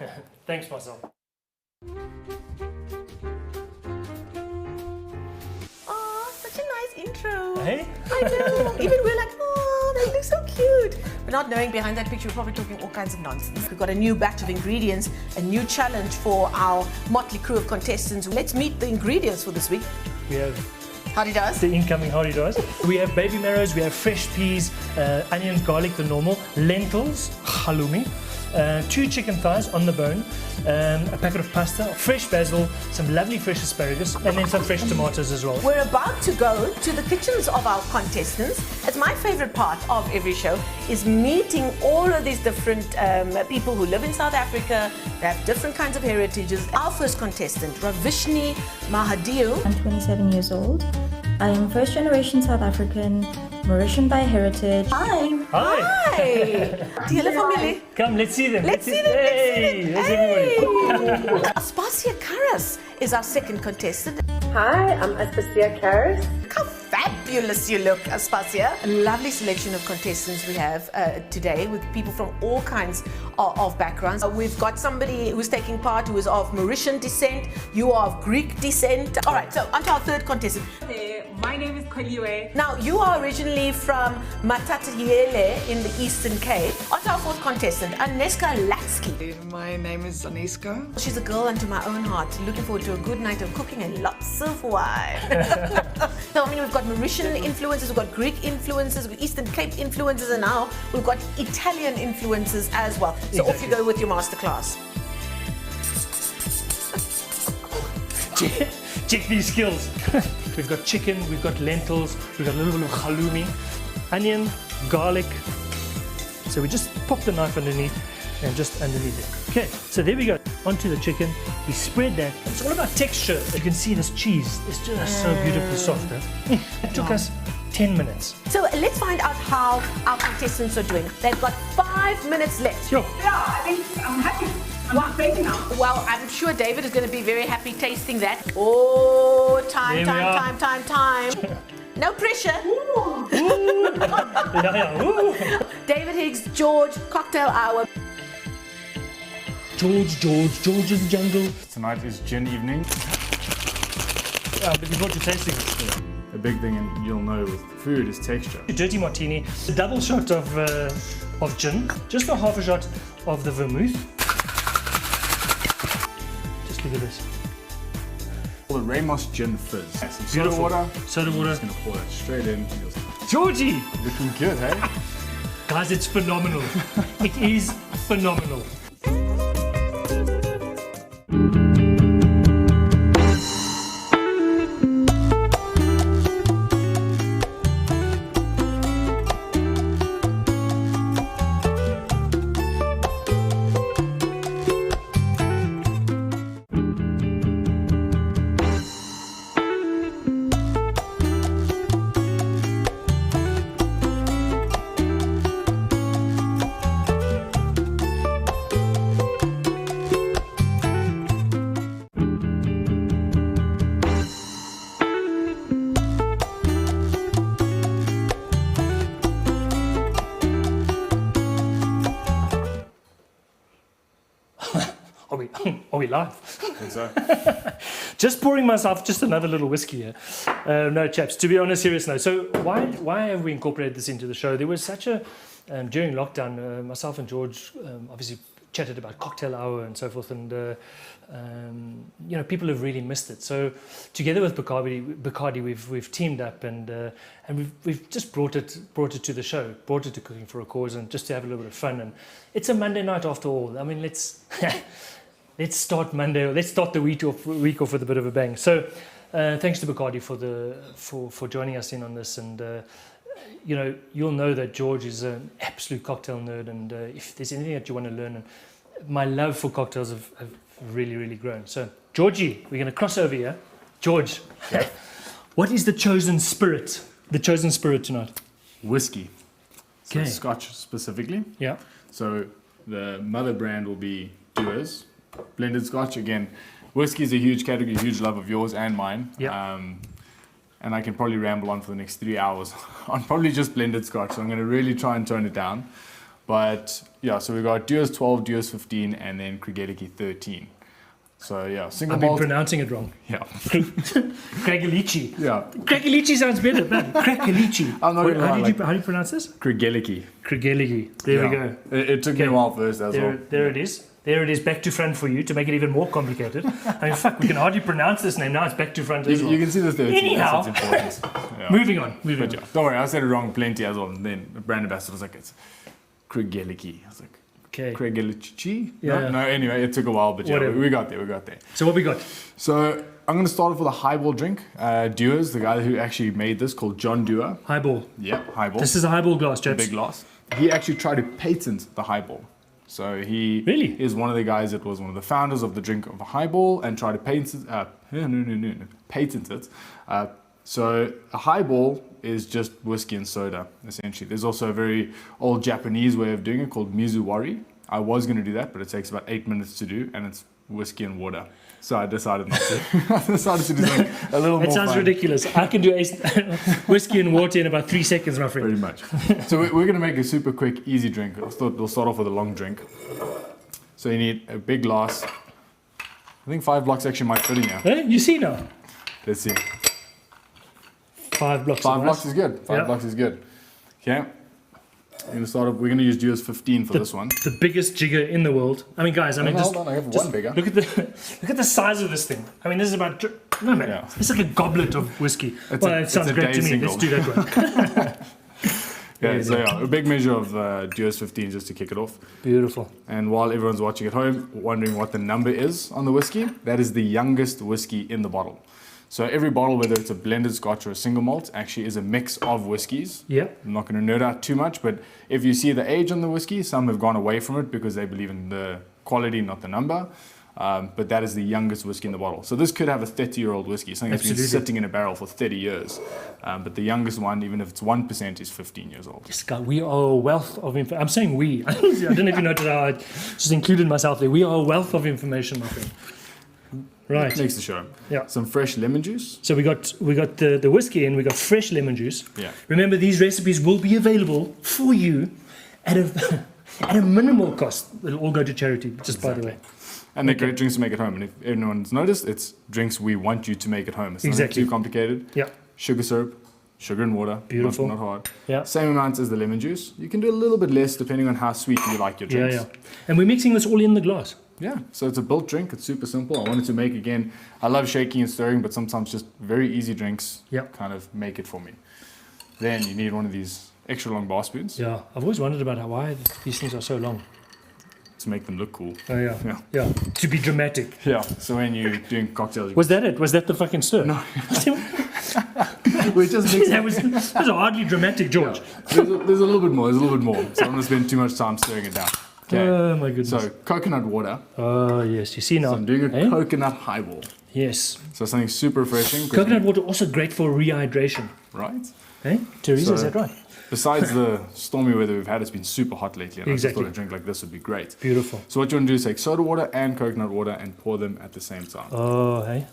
[SPEAKER 2] Thanks, Marcel.
[SPEAKER 1] Oh, such a nice intro.
[SPEAKER 2] Hey?
[SPEAKER 1] I know. Even we're like, oh, they look so cute. But not knowing behind that picture, we're probably talking all kinds of nonsense. We've got a new batch of ingredients, a new challenge for our motley crew of contestants. Let's meet the ingredients for this week.
[SPEAKER 2] We have
[SPEAKER 1] Howdy does.
[SPEAKER 2] The incoming howdy does. We have baby marrows, we have fresh peas, onions, garlic, the normal, lentils, halloumi, 2 chicken thighs on the bone, a packet of pasta, fresh basil, some lovely fresh asparagus, and then some fresh tomatoes as well.
[SPEAKER 1] We're about to go to the kitchens of our contestants. It's my favorite part of every show is meeting all of these different people who live in South Africa. They have different kinds of heritages. Our first contestant, Ravishni Mahadiu.
[SPEAKER 21] I'm 27 years old. I am first generation South African, Mauritian by heritage. Hi.
[SPEAKER 2] Hi.
[SPEAKER 1] Hi. Do you live family?
[SPEAKER 2] Come, let's see them.
[SPEAKER 1] Let's see them.
[SPEAKER 2] Hey, there's everybody.
[SPEAKER 1] Aspasia Karas is our second contestant.
[SPEAKER 22] Hi, I'm Aspasia Karas.
[SPEAKER 1] Look how fabulous you look, Aspasia. A lovely selection of contestants we have today with people from all kinds of backgrounds. We've got somebody who's taking part who is of Mauritian descent. You are of Greek descent. All right, so on to our third contestant.
[SPEAKER 23] Hey, my name is Koliwe.
[SPEAKER 1] Now, you are originally from Matatiele in the Eastern Cape. On to our fourth contestant, Aneska Latsky.
[SPEAKER 24] My name is Aneska.
[SPEAKER 1] She's a girl unto my own heart. Looking forward to a good night of cooking and lots of wine. So, I mean, we've got Mauritian influences, we've got Greek influences, we've got Eastern Cape influences, and now we've got Italian influences as well. So off you go with your masterclass.
[SPEAKER 2] Check these skills. We've got chicken, we've got lentils, we've got a little bit of halloumi, onion, garlic. So we just pop the knife underneath and just underneath it. Okay, so there we go. Onto the chicken. We spread that. It's all about texture. You can see this cheese. It's just so beautifully soft. It took us 10 minutes.
[SPEAKER 1] So let's find out how our contestants are doing. They've got 5 minutes left.
[SPEAKER 2] Sure.
[SPEAKER 23] Yeah, I think I'm happy. I'm ready now.
[SPEAKER 1] Well, I'm sure David is going to be very happy tasting that. Oh, time. No pressure.
[SPEAKER 2] Ooh. Ooh.
[SPEAKER 1] David Higgs, George, cocktail hour.
[SPEAKER 2] George in the jungle.
[SPEAKER 25] Tonight is gin evening.
[SPEAKER 2] But you brought your tasting.
[SPEAKER 25] Yeah. A big thing, and you'll know with food, is texture.
[SPEAKER 2] A dirty martini, a double shot of gin, just a half a shot of the vermouth. Just look at this.
[SPEAKER 25] The Ramos Gin Fizz. Some soda
[SPEAKER 2] Beautiful.
[SPEAKER 25] water.
[SPEAKER 2] Soda water.
[SPEAKER 25] Just gonna pour that straight in.
[SPEAKER 2] Georgie!
[SPEAKER 25] Looking good, hey?
[SPEAKER 2] Guys, it's phenomenal. It is phenomenal. Are we live?
[SPEAKER 25] I think so.
[SPEAKER 2] Just pouring myself just another little whiskey here. No, chaps, to be on a serious note. So why have we incorporated this into the show? There was such a, during lockdown, myself and George obviously chatted about cocktail hour and so forth, and people have really missed it. So together with Bacardi, we've teamed up, and we've just brought it to the show, brought it to Cooking for a Cause, and just to have a little bit of fun. And it's a Monday night after all. I mean, let's start Monday. Let's start the week off with a bit of a bang. So thanks to Bacardi for joining us in on this, and you'll know that George is an absolute cocktail nerd, and if there's anything that you want to learn, and my love for cocktails have really, really grown. So, Georgie, we're going to cross over here. George, what is the chosen spirit? The chosen spirit tonight?
[SPEAKER 25] Whiskey. So
[SPEAKER 2] Okay.
[SPEAKER 25] Scotch specifically.
[SPEAKER 2] Yeah.
[SPEAKER 25] So the mother brand will be Dewar's. Blended Scotch, again, whiskey is a huge category, huge love of yours and mine.
[SPEAKER 2] Yeah.
[SPEAKER 25] And I can probably ramble on for the next 3 hours on probably just blended Scotch. So I'm going to really try and tone it down. But yeah, so we got Dewar's 12, Dewar's 15, and then Craigellachie 13. So yeah, single
[SPEAKER 2] I've been
[SPEAKER 25] malt.
[SPEAKER 2] pronouncing it wrong.
[SPEAKER 25] Yeah.
[SPEAKER 2] Craigellachie.
[SPEAKER 25] Yeah.
[SPEAKER 2] Craigellachie sounds better, man. Craigellachie.
[SPEAKER 25] I'm not gonna lie,
[SPEAKER 2] How do you pronounce this?
[SPEAKER 25] Craigellachie.
[SPEAKER 2] Craigellachie. There we
[SPEAKER 25] Yeah.
[SPEAKER 2] go.
[SPEAKER 25] It took me a while first as well.
[SPEAKER 2] There it is. There it is, back to front for you to make it even more complicated. I mean, fuck, we can hardly pronounce this name now. It's back to front as well.
[SPEAKER 25] You can see the 13.
[SPEAKER 2] Anyhow,
[SPEAKER 25] That's what's important. Yeah.
[SPEAKER 2] moving on.
[SPEAKER 25] But yeah, don't worry, I said it wrong plenty as well. And then the brand ambassador was like, it's Craigellachie. I was like,
[SPEAKER 2] okay.
[SPEAKER 25] Craigellachie?
[SPEAKER 2] Yeah.
[SPEAKER 25] No, anyway, it took a while, but yeah,
[SPEAKER 2] Whatever.
[SPEAKER 25] we got there.
[SPEAKER 2] So what we got?
[SPEAKER 25] So I'm going to start off with a highball drink. Dewar's, the guy who actually made this, called John Dewar.
[SPEAKER 2] Highball.
[SPEAKER 25] Yeah, highball.
[SPEAKER 2] This is a highball glass, chaps.
[SPEAKER 25] Big glass. He actually tried to patent the highball. So he is one of the guys that was one of the founders of the drink of a highball and tried to patent it. So a highball is just whiskey and soda, essentially. There's also a very old Japanese way of doing it called mizuwari. I was going to do that, but it takes about 8 minutes to do, and it's whiskey and water. So I decided not to. I decided to do something a little more
[SPEAKER 2] It sounds
[SPEAKER 25] fun.
[SPEAKER 2] ridiculous. I can do whiskey and water in about 3 seconds, my friend.
[SPEAKER 25] Pretty much. So we're going to make a super quick, easy drink. We'll start off with a long drink. So you need a big glass. I think 5 blocks actually might fit in here.
[SPEAKER 2] Hey, you see now?
[SPEAKER 25] Let's see.
[SPEAKER 2] 5 blocks.
[SPEAKER 25] 5 blocks is good. 5 blocks is good. Okay. We're going to start off. We're going to use Dewar's 15 for this one.
[SPEAKER 2] The biggest jigger in the world. I mean, guys,
[SPEAKER 25] Hold on, I have one bigger.
[SPEAKER 2] Look at the size of this thing. I mean, this is about no man.
[SPEAKER 25] Yeah.
[SPEAKER 2] It's like a goblet of whiskey.
[SPEAKER 25] It's
[SPEAKER 2] it sounds
[SPEAKER 25] a
[SPEAKER 2] great to
[SPEAKER 25] day
[SPEAKER 2] me.
[SPEAKER 25] single.
[SPEAKER 2] Let's do that one.
[SPEAKER 25] Okay, so yeah, a big measure of Dewar's 15 just to kick it off.
[SPEAKER 2] Beautiful.
[SPEAKER 25] And while everyone's watching at home, wondering what the number is on the whiskey, that is the youngest whiskey in the bottle. So every bottle, whether it's a blended Scotch or a single malt, actually is a mix of whiskies.
[SPEAKER 2] Yeah.
[SPEAKER 25] I'm not going to nerd out too much, but if you see the age on the whiskey, some have gone away from it because they believe in the quality, not the number. But that is the youngest whiskey in the bottle. So this could have a 30-year-old whiskey, something that's been
[SPEAKER 2] Absolutely.
[SPEAKER 25] sitting in a barrel for 30 years. But the youngest one, even if it's 1%, is 15 years old.
[SPEAKER 2] Yes, God, we are a wealth of information. I'm saying we. I don't know if you noticed how I just included myself there. We are a wealth of information, my friend. Right.
[SPEAKER 25] Next to show.
[SPEAKER 2] Yeah.
[SPEAKER 25] Some fresh lemon juice.
[SPEAKER 2] So we got the whiskey and we got fresh lemon juice.
[SPEAKER 25] Yeah.
[SPEAKER 2] Remember, these recipes will be available for you at a minimal cost. It'll all go to charity, just by the way.
[SPEAKER 25] And they're great drinks to make at home. And if anyone's noticed, it's drinks we want you to make at home. It's not too complicated.
[SPEAKER 2] Yeah.
[SPEAKER 25] Sugar syrup, sugar and water.
[SPEAKER 2] Beautiful.
[SPEAKER 25] Not hard.
[SPEAKER 2] Yeah.
[SPEAKER 25] Same amount as the lemon juice. You can do a little bit less depending on how sweet you like your drinks.
[SPEAKER 2] Yeah. And we're mixing this all in the glass.
[SPEAKER 25] Yeah, so it's a built drink. It's super simple. I wanted to make, again, I love shaking and stirring, but sometimes just very easy drinks kind of make it for me. Then you need one of these extra long bar spoons.
[SPEAKER 2] Yeah, I've always wondered about why these things are so long.
[SPEAKER 25] To make them look cool.
[SPEAKER 2] Oh, yeah. To be dramatic.
[SPEAKER 25] Yeah, so when you're doing cocktails...
[SPEAKER 2] Was that it? Was that the fucking stir?
[SPEAKER 25] No. We're just mixing...
[SPEAKER 2] that was hardly dramatic, George.
[SPEAKER 25] Yeah. There's a little bit more. So I don't want to spend too much time stirring it down. Okay.
[SPEAKER 2] Oh, my goodness.
[SPEAKER 25] So coconut water.
[SPEAKER 2] Oh, yes. You see now.
[SPEAKER 25] So I'm doing a coconut highball.
[SPEAKER 2] Yes.
[SPEAKER 25] So something super refreshing.
[SPEAKER 2] Coconut water also great for rehydration.
[SPEAKER 25] Right.
[SPEAKER 2] Hey, Teresa,
[SPEAKER 25] So,
[SPEAKER 2] is that right?
[SPEAKER 25] Besides the stormy weather we've had, it's been super hot lately. And
[SPEAKER 2] Exactly.
[SPEAKER 25] I just thought a drink like this would be great.
[SPEAKER 2] Beautiful.
[SPEAKER 25] So what you want to do is take soda water and coconut water and pour them at the same time.
[SPEAKER 2] Oh, hey.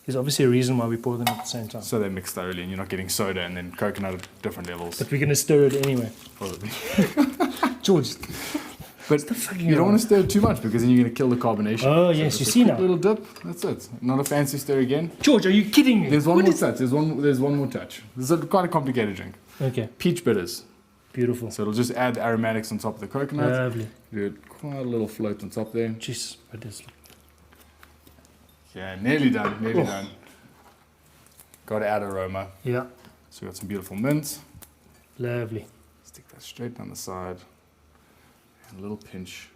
[SPEAKER 2] There's obviously a reason why we pour them at the same time.
[SPEAKER 25] So they mix thoroughly and you're not getting soda and then coconut at different levels.
[SPEAKER 2] But we're going to stir it anyway.
[SPEAKER 25] Probably.
[SPEAKER 2] George.
[SPEAKER 25] But you don't want to stir too much because then you're going to kill the carbonation.
[SPEAKER 2] Oh,
[SPEAKER 25] So
[SPEAKER 2] yes,
[SPEAKER 25] just
[SPEAKER 2] you
[SPEAKER 25] a
[SPEAKER 2] see
[SPEAKER 25] quick
[SPEAKER 2] now.
[SPEAKER 25] little dip. That's it. Not a fancy stir again.
[SPEAKER 2] George, are you kidding me?
[SPEAKER 25] There's one more touch. There's one more touch. This is quite a complicated drink.
[SPEAKER 2] Okay.
[SPEAKER 25] Peach bitters.
[SPEAKER 2] beautiful.
[SPEAKER 25] So it'll just add the aromatics on top of the coconut.
[SPEAKER 2] Lovely.
[SPEAKER 25] Do quite a little float on top there.
[SPEAKER 2] Jeez, it is.
[SPEAKER 25] Yeah, nearly done, nearly done. Got to add aroma.
[SPEAKER 2] Yeah.
[SPEAKER 25] So we got some beautiful mint.
[SPEAKER 2] Lovely.
[SPEAKER 25] Stick that straight down the side. And a little pinch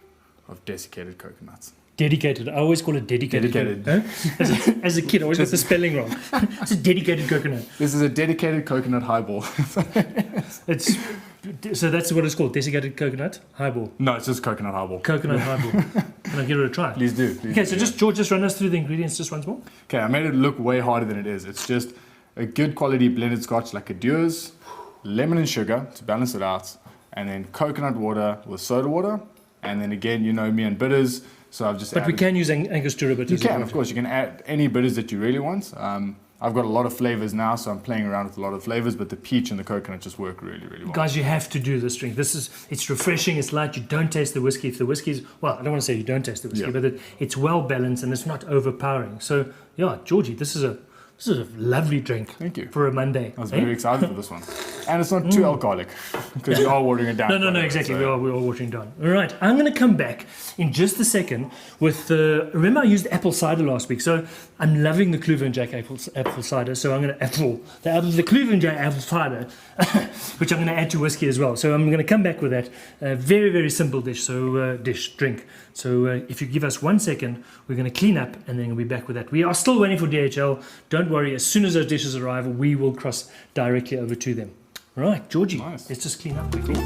[SPEAKER 25] of desiccated coconuts.
[SPEAKER 2] Dedicated. I always call it dedicated.
[SPEAKER 25] Dedicated.
[SPEAKER 2] Huh? As a kid, I always got the spelling wrong. It's a dedicated coconut.
[SPEAKER 25] This is a dedicated coconut highball.
[SPEAKER 2] So that's what it's called, desiccated coconut highball.
[SPEAKER 25] No, it's just coconut highball.
[SPEAKER 2] Coconut highball. Can I give it a try?
[SPEAKER 25] Please do.
[SPEAKER 2] Okay, so George, just run us through the ingredients just once more.
[SPEAKER 25] Okay, I made it look way harder than it is. It's just a good quality blended scotch like a Dewar's, lemon and sugar to balance it out, and then coconut water with soda water. And then again, you know me and bitters, so I've just
[SPEAKER 2] But we can use Angostura bitters.
[SPEAKER 25] You can, of course. You can add any bitters that you really want. I've got a lot of flavors now, so I'm playing around with a lot of flavors, but the peach and the coconut just work really, really well.
[SPEAKER 2] Guys, you have to do this drink. It's refreshing, it's light, you don't taste the whiskey. If the whiskey's, well, I don't want to say you don't taste the whiskey, but it's well balanced and it's not overpowering. So, yeah, Georgie, this is a lovely drink.
[SPEAKER 25] Thank you.
[SPEAKER 2] For a Monday.
[SPEAKER 25] I was very excited for this one. And it's not too alcoholic, because we are watering it down.
[SPEAKER 2] No, exactly. So. We are watering it down. All right, I'm going to come back in just a second with remember I used apple cider last week, so I'm loving the Cleveland Jack apple cider, so I'm going to the Cleveland Jack apple cider, which I'm going to add to whiskey as well. So I'm going to come back with that. Very, very simple dish, drink. So if you give us 1 second, we're going to clean up and then we'll be back with that. We are still waiting for DHL. Don't worry, as soon as those dishes arrive, we will cross directly over to them. Right, Georgie, Let's just clean up quickly.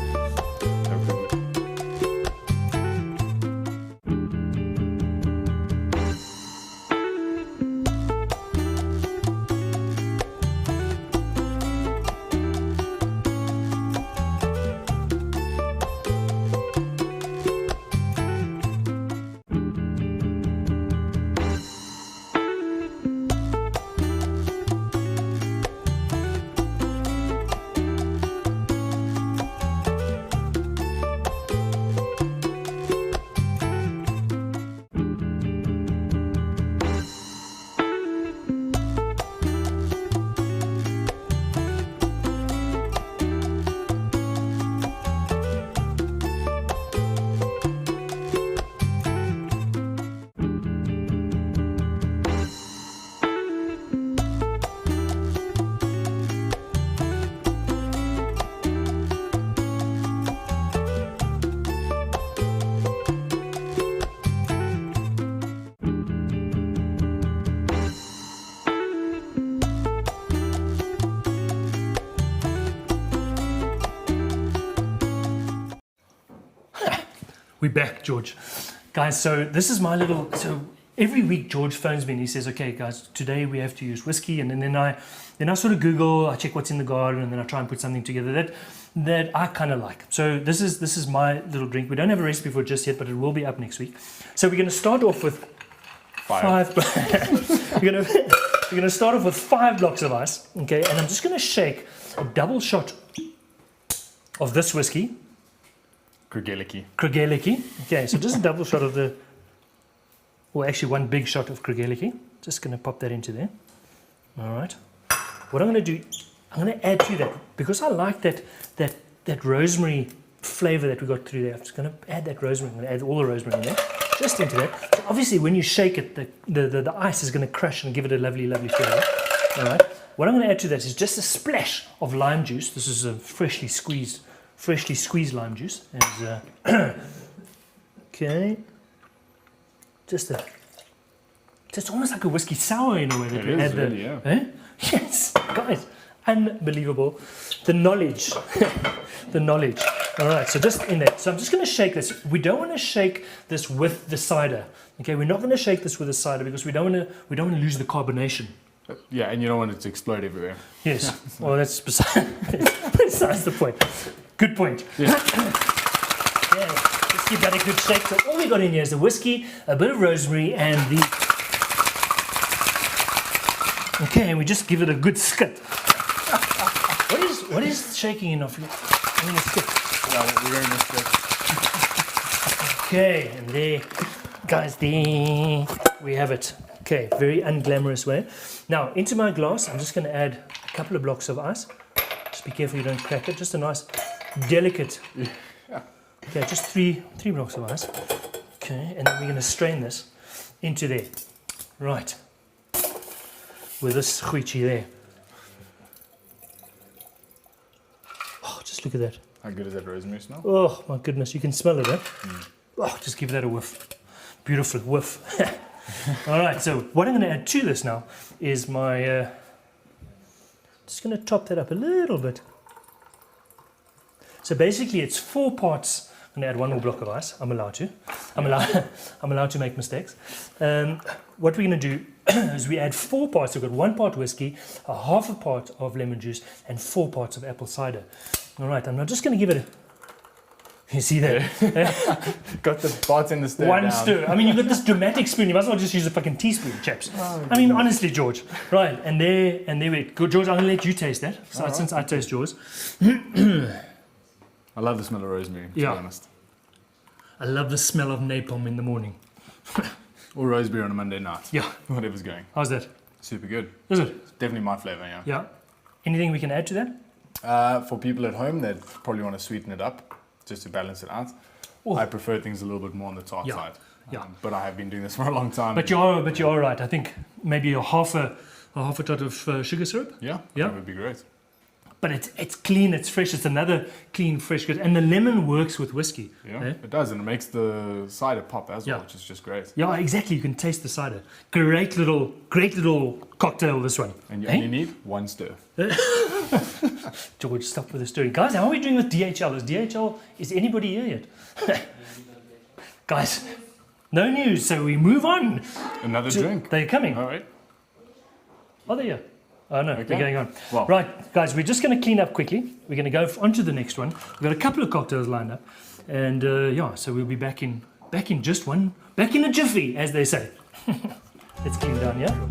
[SPEAKER 2] We're back, George. Guys, so this is my little... So every week George phones me and he says, okay, guys, today we have to use whiskey. And then I sort of Google, I check what's in the garden, and then I try and put something together that I kind of like. So this is my little drink. We don't have a recipe for it just yet, but it will be up next week. So we're going to start off with we're going to start off with 5 blocks of ice, okay? And I'm just going to shake a double shot of this whiskey. Craigellachie. Okay, so just a double shot of actually 1 big shot of Craigellachie. Just going to pop that into there. All right. What I'm going to do, I'm going to add to that, because I like that rosemary flavor that we got through there. I'm just going to add that rosemary. I'm going to add all the rosemary in there, just into that. So obviously, when you shake it, the ice is going to crush and give it a lovely, lovely flavor. All right. What I'm going to add to that is just a splash of lime juice. This is a freshly squeezed lime juice. Okay. It's almost like a whiskey sour in a way that we add
[SPEAKER 25] really, yeah.
[SPEAKER 2] Eh? Yes, guys, unbelievable. The knowledge. All right, so just in that. So I'm just going to shake this. We don't want to shake this with the cider. Okay, we're not going to shake this with the cider because we don't want to lose the carbonation.
[SPEAKER 25] Yeah, and you don't want it to explode everywhere.
[SPEAKER 2] Yes. Well, that's besides the point. Good point.
[SPEAKER 25] Yeah.
[SPEAKER 2] Yeah, let's give that a good shake. So all we got in here is the whiskey, a bit of rosemary, and the... Okay, and we just give it a good skit. What is shaking enough? I mean, a skit.
[SPEAKER 25] Yeah, we're going to skit.
[SPEAKER 2] Okay, and there, guys, we have it. Okay, very unglamorous way. Now, into my glass, I'm just going to add a couple of blocks of ice. Just be careful you don't crack it. Just a nice delicate. Okay, just three blocks of ice. Okay, and then we're going to strain this into there. Right. With this huichi there. Oh, just look at that.
[SPEAKER 25] How good is that rosemary smell?
[SPEAKER 2] Oh my goodness, you can smell it, eh? Oh, just give that a whiff. Beautiful whiff. All right, so what I'm going to add to this now is my... just going to top that up a little bit. So basically it's 4 parts. I'm going to add 1 more block of ice. I'm allowed to. I'm allowed to make mistakes. What we're going to do is we add 4 parts. We've got 1 part whiskey, a half a part of lemon juice, and 4 parts of apple cider. All right, I'm now just going to give it a... You see that?
[SPEAKER 25] Got the bartender stir
[SPEAKER 2] One
[SPEAKER 25] down.
[SPEAKER 2] stir. I mean, you've got this dramatic spoon. You might as well just use a fucking teaspoon, chaps. I mean, honestly, George. Right, and there we go. George, I'm going to let you taste that, since I taste yours.
[SPEAKER 25] I love the smell of rosemary, to be honest.
[SPEAKER 2] I love the smell of napalm in the morning.
[SPEAKER 25] Or rosemary on a Monday night.
[SPEAKER 2] Yeah.
[SPEAKER 25] Whatever's going.
[SPEAKER 2] How's that?
[SPEAKER 25] Super good.
[SPEAKER 2] Is it?
[SPEAKER 25] It's definitely my flavour, yeah.
[SPEAKER 2] Yeah. Anything we can add to that?
[SPEAKER 25] For people at home, they'd probably want to sweeten it up, just to balance it out. I prefer things a little bit more on the tart side.
[SPEAKER 2] Yeah.
[SPEAKER 25] But I have been doing this for a long time.
[SPEAKER 2] But you're right. I think maybe a half a tot of sugar syrup.
[SPEAKER 25] Yeah.
[SPEAKER 2] Yeah.
[SPEAKER 25] That would be great.
[SPEAKER 2] But it's clean, it's fresh, it's another clean, fresh good. And the lemon works with whiskey.
[SPEAKER 25] Yeah,
[SPEAKER 2] eh?
[SPEAKER 25] it does, and it makes the cider pop as well, which is just great.
[SPEAKER 2] Yeah, exactly. You can taste the cider. Great little cocktail, this one.
[SPEAKER 25] And you only need 1 stir.
[SPEAKER 2] George, stop with the stirring. Guys, how are we doing with DHL? Is anybody here yet? Guys, no news, so we move on.
[SPEAKER 25] Another drink.
[SPEAKER 2] They're coming.
[SPEAKER 25] All right.
[SPEAKER 2] Oh, they're here. Oh no,
[SPEAKER 25] Okay.
[SPEAKER 2] they're going on.
[SPEAKER 25] Well.
[SPEAKER 2] Right, guys, we're just going to clean up quickly. We're going to go on to the next one. We've got a couple of cocktails lined up. And so we'll be back in a jiffy, as they say. Let's clean down, yeah?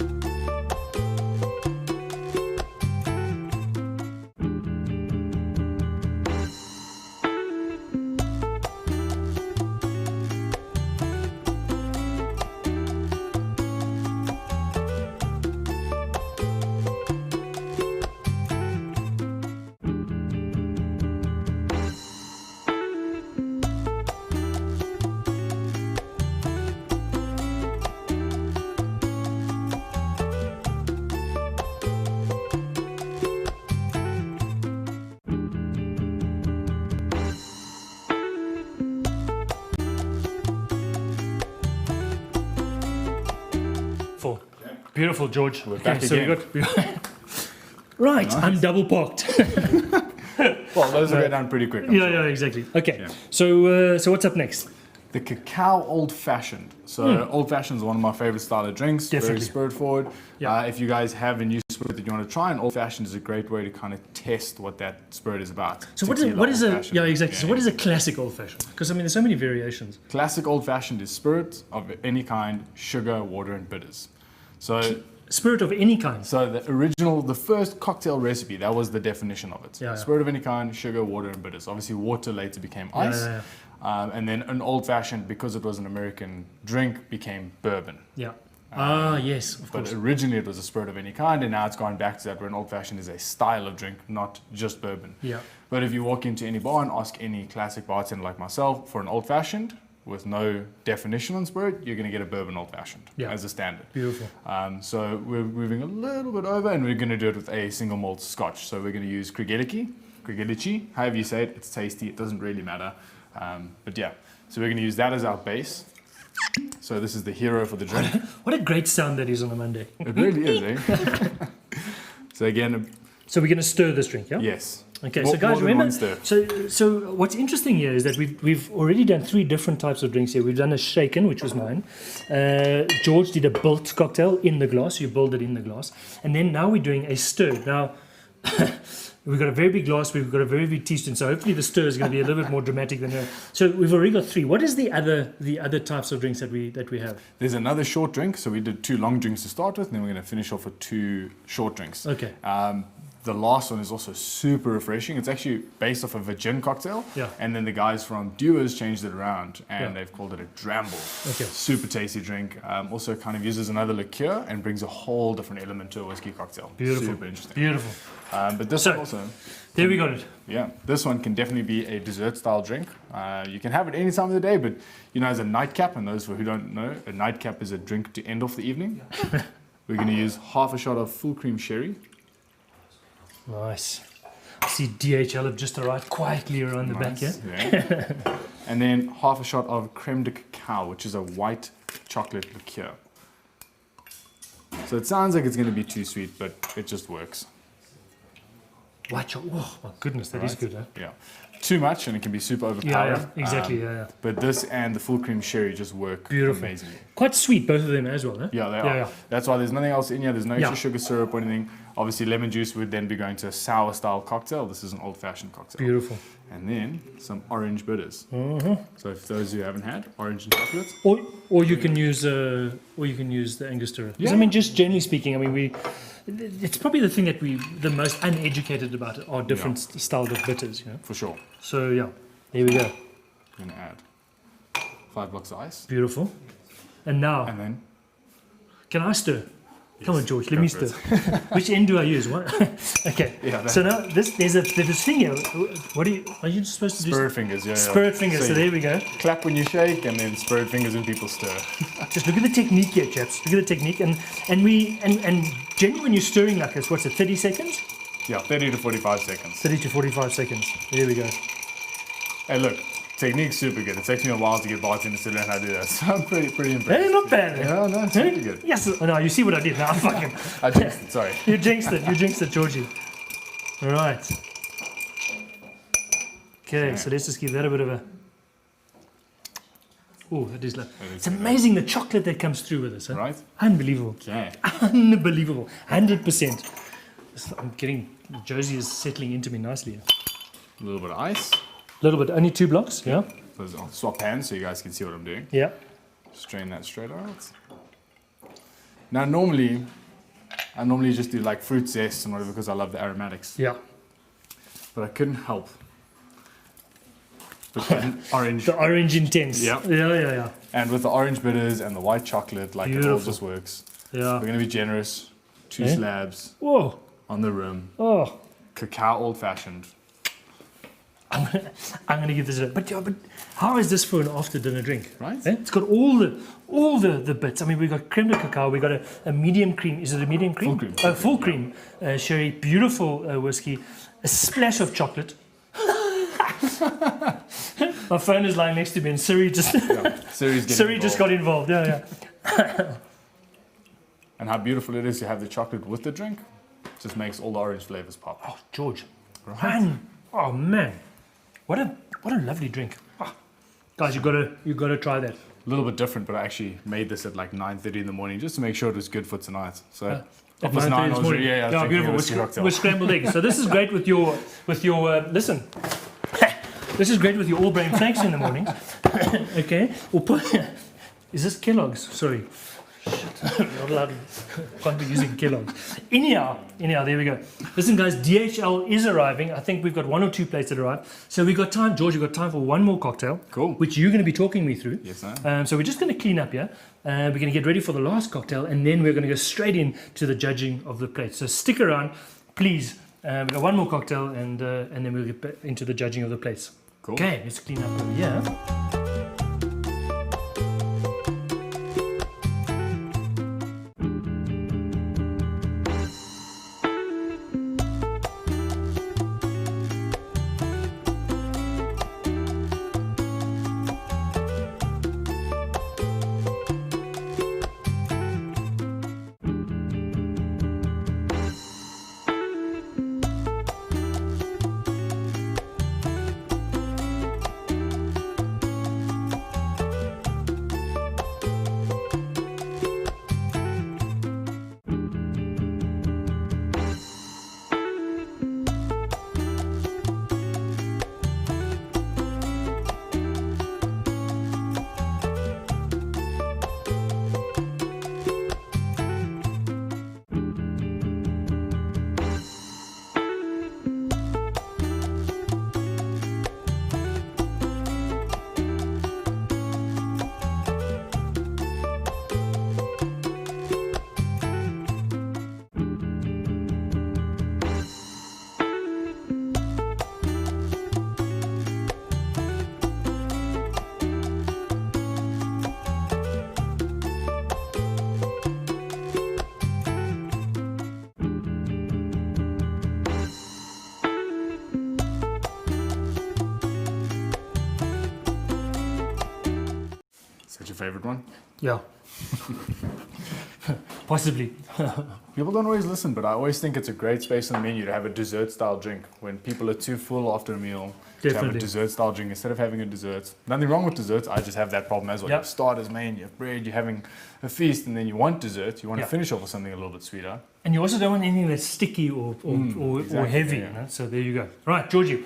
[SPEAKER 2] Beautiful, George.
[SPEAKER 25] We're back
[SPEAKER 2] so
[SPEAKER 25] again.
[SPEAKER 2] Right,
[SPEAKER 25] Nice.
[SPEAKER 2] I'm double parked.
[SPEAKER 25] Well, those will go down pretty quick. I'm sure.
[SPEAKER 2] Yeah, exactly. Okay, so what's up next?
[SPEAKER 25] The cacao old fashioned. So old fashioned is one of my favorite style of drinks.
[SPEAKER 2] Definitely.
[SPEAKER 25] Very spirit forward.
[SPEAKER 2] Yeah.
[SPEAKER 25] If you guys have a new spirit that you want to try, an old fashioned is a great way to kind of test what that spirit is about.
[SPEAKER 2] So what is a So what is a classic old fashioned? Because I mean, there's so many variations.
[SPEAKER 25] Classic old fashioned is spirit of any kind, sugar, water, and bitters. So
[SPEAKER 2] spirit of any kind.
[SPEAKER 25] So the first cocktail recipe, that was the definition of it.
[SPEAKER 2] Yeah.
[SPEAKER 25] Spirit of any kind, sugar, water, and bitters. Obviously, water later became ice.
[SPEAKER 2] Yeah.
[SPEAKER 25] And then an old-fashioned, because it was an American drink, became bourbon.
[SPEAKER 2] Yeah. Yes, of course.
[SPEAKER 25] But originally it was a spirit of any kind, and now it's gone back to that where an old-fashioned is a style of drink, not just bourbon.
[SPEAKER 2] Yeah.
[SPEAKER 25] But if you walk into any bar and ask any classic bartender like myself for an old-fashioned, with no definition on spirit, you're going to get a bourbon old-fashioned as a standard.
[SPEAKER 2] Beautiful.
[SPEAKER 25] So we're moving a little bit over, and we're going to do it with a single malt scotch. So we're going to use Craigellachie, however you say it. It's tasty. It doesn't really matter. But yeah, so we're going to use that as our base. So this is the hero for the drink.
[SPEAKER 2] What a great sound that is on a Monday.
[SPEAKER 25] It really is, eh? So again...
[SPEAKER 2] So we're going to stir this drink, yeah?
[SPEAKER 25] Yes.
[SPEAKER 2] Okay,
[SPEAKER 25] More-
[SPEAKER 2] so guys,
[SPEAKER 25] more than one
[SPEAKER 2] remember,
[SPEAKER 25] stir.
[SPEAKER 2] so what's interesting here is that we've already done 3 different types of drinks here. We've done a shaken, which was mine. George did a built cocktail in the glass. You build it in the glass. And then now we're doing a stir. Now, we've got a very big glass. We've got a very big teaspoon. So hopefully the stir is going to be a little bit more dramatic than that. So we've already got 3. What is the other types of drinks that we have?
[SPEAKER 25] There's another short drink. So we did 2 long drinks to start with, and then we're going to finish off with 2 short drinks.
[SPEAKER 2] Okay.
[SPEAKER 25] the last one is also super refreshing. It's actually based off of a gin cocktail.
[SPEAKER 2] Yeah.
[SPEAKER 25] And then the guys from Dewars changed it around and
[SPEAKER 2] Yeah.
[SPEAKER 25] they've called it a Dramble.
[SPEAKER 2] Okay.
[SPEAKER 25] Super tasty drink. Also kind of uses another liqueur and brings a whole different element to a whiskey cocktail.
[SPEAKER 2] Beautiful.
[SPEAKER 25] Super interesting.
[SPEAKER 2] Beautiful.
[SPEAKER 25] But this
[SPEAKER 2] So,
[SPEAKER 25] one also...
[SPEAKER 2] There we got it.
[SPEAKER 25] Yeah, this one can definitely be a dessert style drink. You can have it any time of the day, but you know, as a nightcap, and those who don't know, a nightcap is a drink to end off the evening. We're going to use half a shot of full cream sherry.
[SPEAKER 2] Nice. I see DHL have just arrived quietly around the back here.
[SPEAKER 25] Yeah. And then half a shot of creme de cacao, which is a white chocolate liqueur. So it sounds like it's going to be too sweet, but it just works.
[SPEAKER 2] White chocolate. Oh my goodness, that is
[SPEAKER 25] Right?
[SPEAKER 2] good, huh?
[SPEAKER 25] Yeah. Too much and it can be super overpowering.
[SPEAKER 2] Yeah, exactly, yeah.
[SPEAKER 25] But this and the full cream sherry just work
[SPEAKER 2] Beautiful.
[SPEAKER 25] amazingly.
[SPEAKER 2] Quite sweet, both of them as well, huh?
[SPEAKER 25] Yeah, they are.
[SPEAKER 2] Yeah.
[SPEAKER 25] That's why there's nothing else in here. There's no
[SPEAKER 2] Yeah.
[SPEAKER 25] extra sugar syrup or anything. Obviously, lemon juice would then be going to a sour style cocktail. This is an old fashioned cocktail.
[SPEAKER 2] Beautiful.
[SPEAKER 25] And then some orange bitters.
[SPEAKER 2] Mhm.
[SPEAKER 25] So for those who haven't had orange and chocolate,
[SPEAKER 2] Or you can use the Angostura.
[SPEAKER 25] Yeah.
[SPEAKER 2] I mean, just generally speaking, I mean, it's probably the thing that we the most uneducated about are different styles of bitters, you know.
[SPEAKER 25] For sure.
[SPEAKER 2] So yeah, there we go.
[SPEAKER 25] I'm gonna add 5 blocks of ice.
[SPEAKER 2] Beautiful. And now,
[SPEAKER 25] And then
[SPEAKER 2] can I stir? Come on, George, let
[SPEAKER 25] go
[SPEAKER 2] me
[SPEAKER 25] for
[SPEAKER 2] stir.
[SPEAKER 25] it.
[SPEAKER 2] Which end do I use? What? Okay.
[SPEAKER 25] Yeah,
[SPEAKER 2] So now there's this thing here. What are you supposed to do?
[SPEAKER 25] Spirit fingers, yeah.
[SPEAKER 2] Spirit fingers. So there we go.
[SPEAKER 25] Clap when you shake, and then spirit fingers when people stir.
[SPEAKER 2] Just look at the technique here, chaps. Look at the technique, and generally when you're stirring like this, what's it? 30 seconds?
[SPEAKER 25] Yeah, 30 to 45 seconds.
[SPEAKER 2] 30 to 45 seconds. There we go.
[SPEAKER 25] Hey, look, technique's super good. It takes me a while to get bartenders to learn how to do that. So I'm pretty impressed.
[SPEAKER 2] Hey, not bad.
[SPEAKER 25] Yeah, no, it's pretty good.
[SPEAKER 2] Yes. Oh, no, you see what I did now. Fucking.
[SPEAKER 25] I jinxed it, sorry.
[SPEAKER 2] You jinxed it. You jinxed it, Georgie. All right. Okay, so let's just give that a bit of a. Oh, that is lovely. It's amazing the chocolate that comes through with this. Huh?
[SPEAKER 25] Right.
[SPEAKER 2] Unbelievable.
[SPEAKER 25] Okay.
[SPEAKER 2] Unbelievable. 100%. I'm getting. Josie is settling into me nicely here.
[SPEAKER 25] A little bit of ice.
[SPEAKER 2] A little bit. Only 2 blocks. Yeah.
[SPEAKER 25] I'll swap hands so you guys can see what I'm doing.
[SPEAKER 2] Yeah.
[SPEAKER 25] Strain that straight out. Now, I normally just do like fruit zest and whatever because I love the aromatics.
[SPEAKER 2] Yeah.
[SPEAKER 25] But I couldn't help. But then orange.
[SPEAKER 2] The orange intense.
[SPEAKER 25] Yeah.
[SPEAKER 2] Yeah.
[SPEAKER 25] And with the orange bitters and the white chocolate, like it all
[SPEAKER 2] Beautiful.
[SPEAKER 25] just works.
[SPEAKER 2] Yeah.
[SPEAKER 25] We're going to be generous. 2
[SPEAKER 2] Eh?
[SPEAKER 25] slabs
[SPEAKER 2] Whoa.
[SPEAKER 25] on the rim.
[SPEAKER 2] Oh.
[SPEAKER 25] Cacao old fashioned.
[SPEAKER 2] I'm gonna give this a but how is this for an after dinner drink?
[SPEAKER 25] Right.
[SPEAKER 2] Eh? It's got all the bits. I mean, we got creme de cacao, we got a medium cream. Is it a medium cream?
[SPEAKER 25] Full cream.
[SPEAKER 2] Full cream sherry, beautiful whiskey, a splash of chocolate. My phone is lying next to me, and Siri just
[SPEAKER 25] Siri
[SPEAKER 2] just got involved. Yeah.
[SPEAKER 25] And how beautiful it is to have the chocolate with the drink. Just makes all the orange flavors pop.
[SPEAKER 2] Oh, George, man, what a lovely drink. Oh. Guys, you gotta try that.
[SPEAKER 25] A little bit different, but I actually made this at like 9:30 in the morning just to make sure it was good for tonight. So
[SPEAKER 2] At
[SPEAKER 25] it was
[SPEAKER 2] 9:30
[SPEAKER 25] 9. I
[SPEAKER 2] this
[SPEAKER 25] was
[SPEAKER 2] morning.
[SPEAKER 25] really,
[SPEAKER 2] Yeah, beautiful. With scrambled eggs. So this is great with your listen. This is great with your all grain flakes in the morning. Okay. We'll put. Is this Kellogg's? Sorry. Shit. Not allowed. Can't be using Kellogg's. Anyhow, there we go. Listen, guys, DHL is arriving. I think we've got 1 or 2 plates that arrive. So we've got time, George. We've got time for one more cocktail.
[SPEAKER 25] Cool.
[SPEAKER 2] Which you're going to be talking me through.
[SPEAKER 25] Yes, sir.
[SPEAKER 2] So we're just going to clean up here. We're going to get ready for the last cocktail, and then we're going to go straight in to the judging of the plates. So stick around, please. We've got one more cocktail, and then we'll get back into the judging of the plates.
[SPEAKER 25] Cool.
[SPEAKER 2] Okay, let's clean up over here.
[SPEAKER 25] favorite one?
[SPEAKER 2] Yeah. Possibly.
[SPEAKER 25] People don't always listen, but I always think it's a great space on the menu to have a dessert-style drink when people are too full after a meal. To have a
[SPEAKER 2] Definitely.
[SPEAKER 25] dessert-style drink instead of having a dessert. Nothing wrong with desserts. I just have that problem as well. You
[SPEAKER 2] Yep.
[SPEAKER 25] have starters, main, you have bread, you're having a feast, and then you want dessert. You want
[SPEAKER 2] Yeah.
[SPEAKER 25] to finish off with something a little bit sweeter.
[SPEAKER 2] And you also don't want anything that's sticky or
[SPEAKER 25] exactly,
[SPEAKER 2] heavy.
[SPEAKER 25] yeah.
[SPEAKER 2] You know? So there you go. Right, Georgie,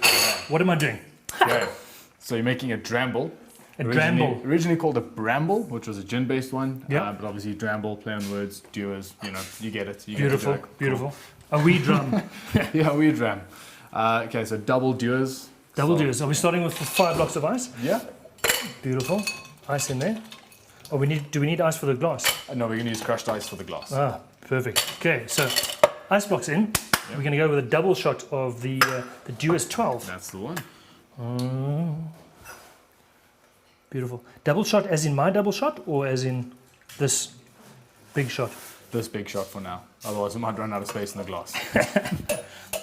[SPEAKER 2] what am I doing?
[SPEAKER 25] Okay. So you're making a dramble.
[SPEAKER 2] A dramble.
[SPEAKER 25] Originally called a bramble, which was a gin-based one.
[SPEAKER 2] Yeah.
[SPEAKER 25] But obviously dramble, play on words, dewars, you get it. You get the
[SPEAKER 2] Beautiful,
[SPEAKER 25] joke.
[SPEAKER 2] beautiful. A wee drum.
[SPEAKER 25] Yeah, we dram. Okay, so double dewars.
[SPEAKER 2] Double dewars. Are we starting with 5 blocks of ice?
[SPEAKER 25] Yeah.
[SPEAKER 2] Beautiful. Ice in there. Oh, do we need ice for the glass?
[SPEAKER 25] No, we're going to use crushed ice for the glass.
[SPEAKER 2] Ah, perfect. Okay, so ice blocks in. We're going to go with a double shot of the Duos 12.
[SPEAKER 25] That's the one.
[SPEAKER 2] Beautiful. Double shot as in my double shot or as in this big shot?
[SPEAKER 25] This big shot for now. Otherwise, we might run out of space in the glass.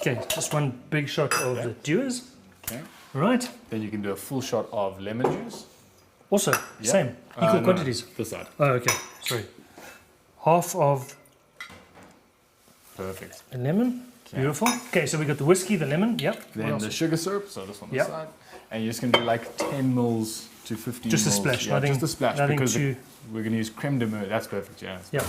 [SPEAKER 2] Okay, just one big shot of the Duos.
[SPEAKER 25] Okay.
[SPEAKER 2] Right.
[SPEAKER 25] Then you can do a full shot of lemon juice.
[SPEAKER 2] Also,
[SPEAKER 25] Yeah.
[SPEAKER 2] same. Equal
[SPEAKER 25] No,
[SPEAKER 2] quantities.
[SPEAKER 25] This side.
[SPEAKER 2] Oh, okay. Sorry. Half of
[SPEAKER 25] Perfect.
[SPEAKER 2] the lemon.
[SPEAKER 25] Okay.
[SPEAKER 2] Beautiful. Okay, so we got the whiskey, the lemon. Yep. What
[SPEAKER 25] Then
[SPEAKER 2] else?
[SPEAKER 25] the sugar syrup, so this on
[SPEAKER 2] Yep.
[SPEAKER 25] the side. And you're just going to do like 10 mils to 15
[SPEAKER 2] Just a
[SPEAKER 25] mils.
[SPEAKER 2] splash,
[SPEAKER 25] Yeah,
[SPEAKER 2] nothing-
[SPEAKER 25] just a splash.
[SPEAKER 2] nothing
[SPEAKER 25] Because
[SPEAKER 2] too-
[SPEAKER 25] we're going to use creme de menthe. That's perfect, yeah.
[SPEAKER 2] Yeah.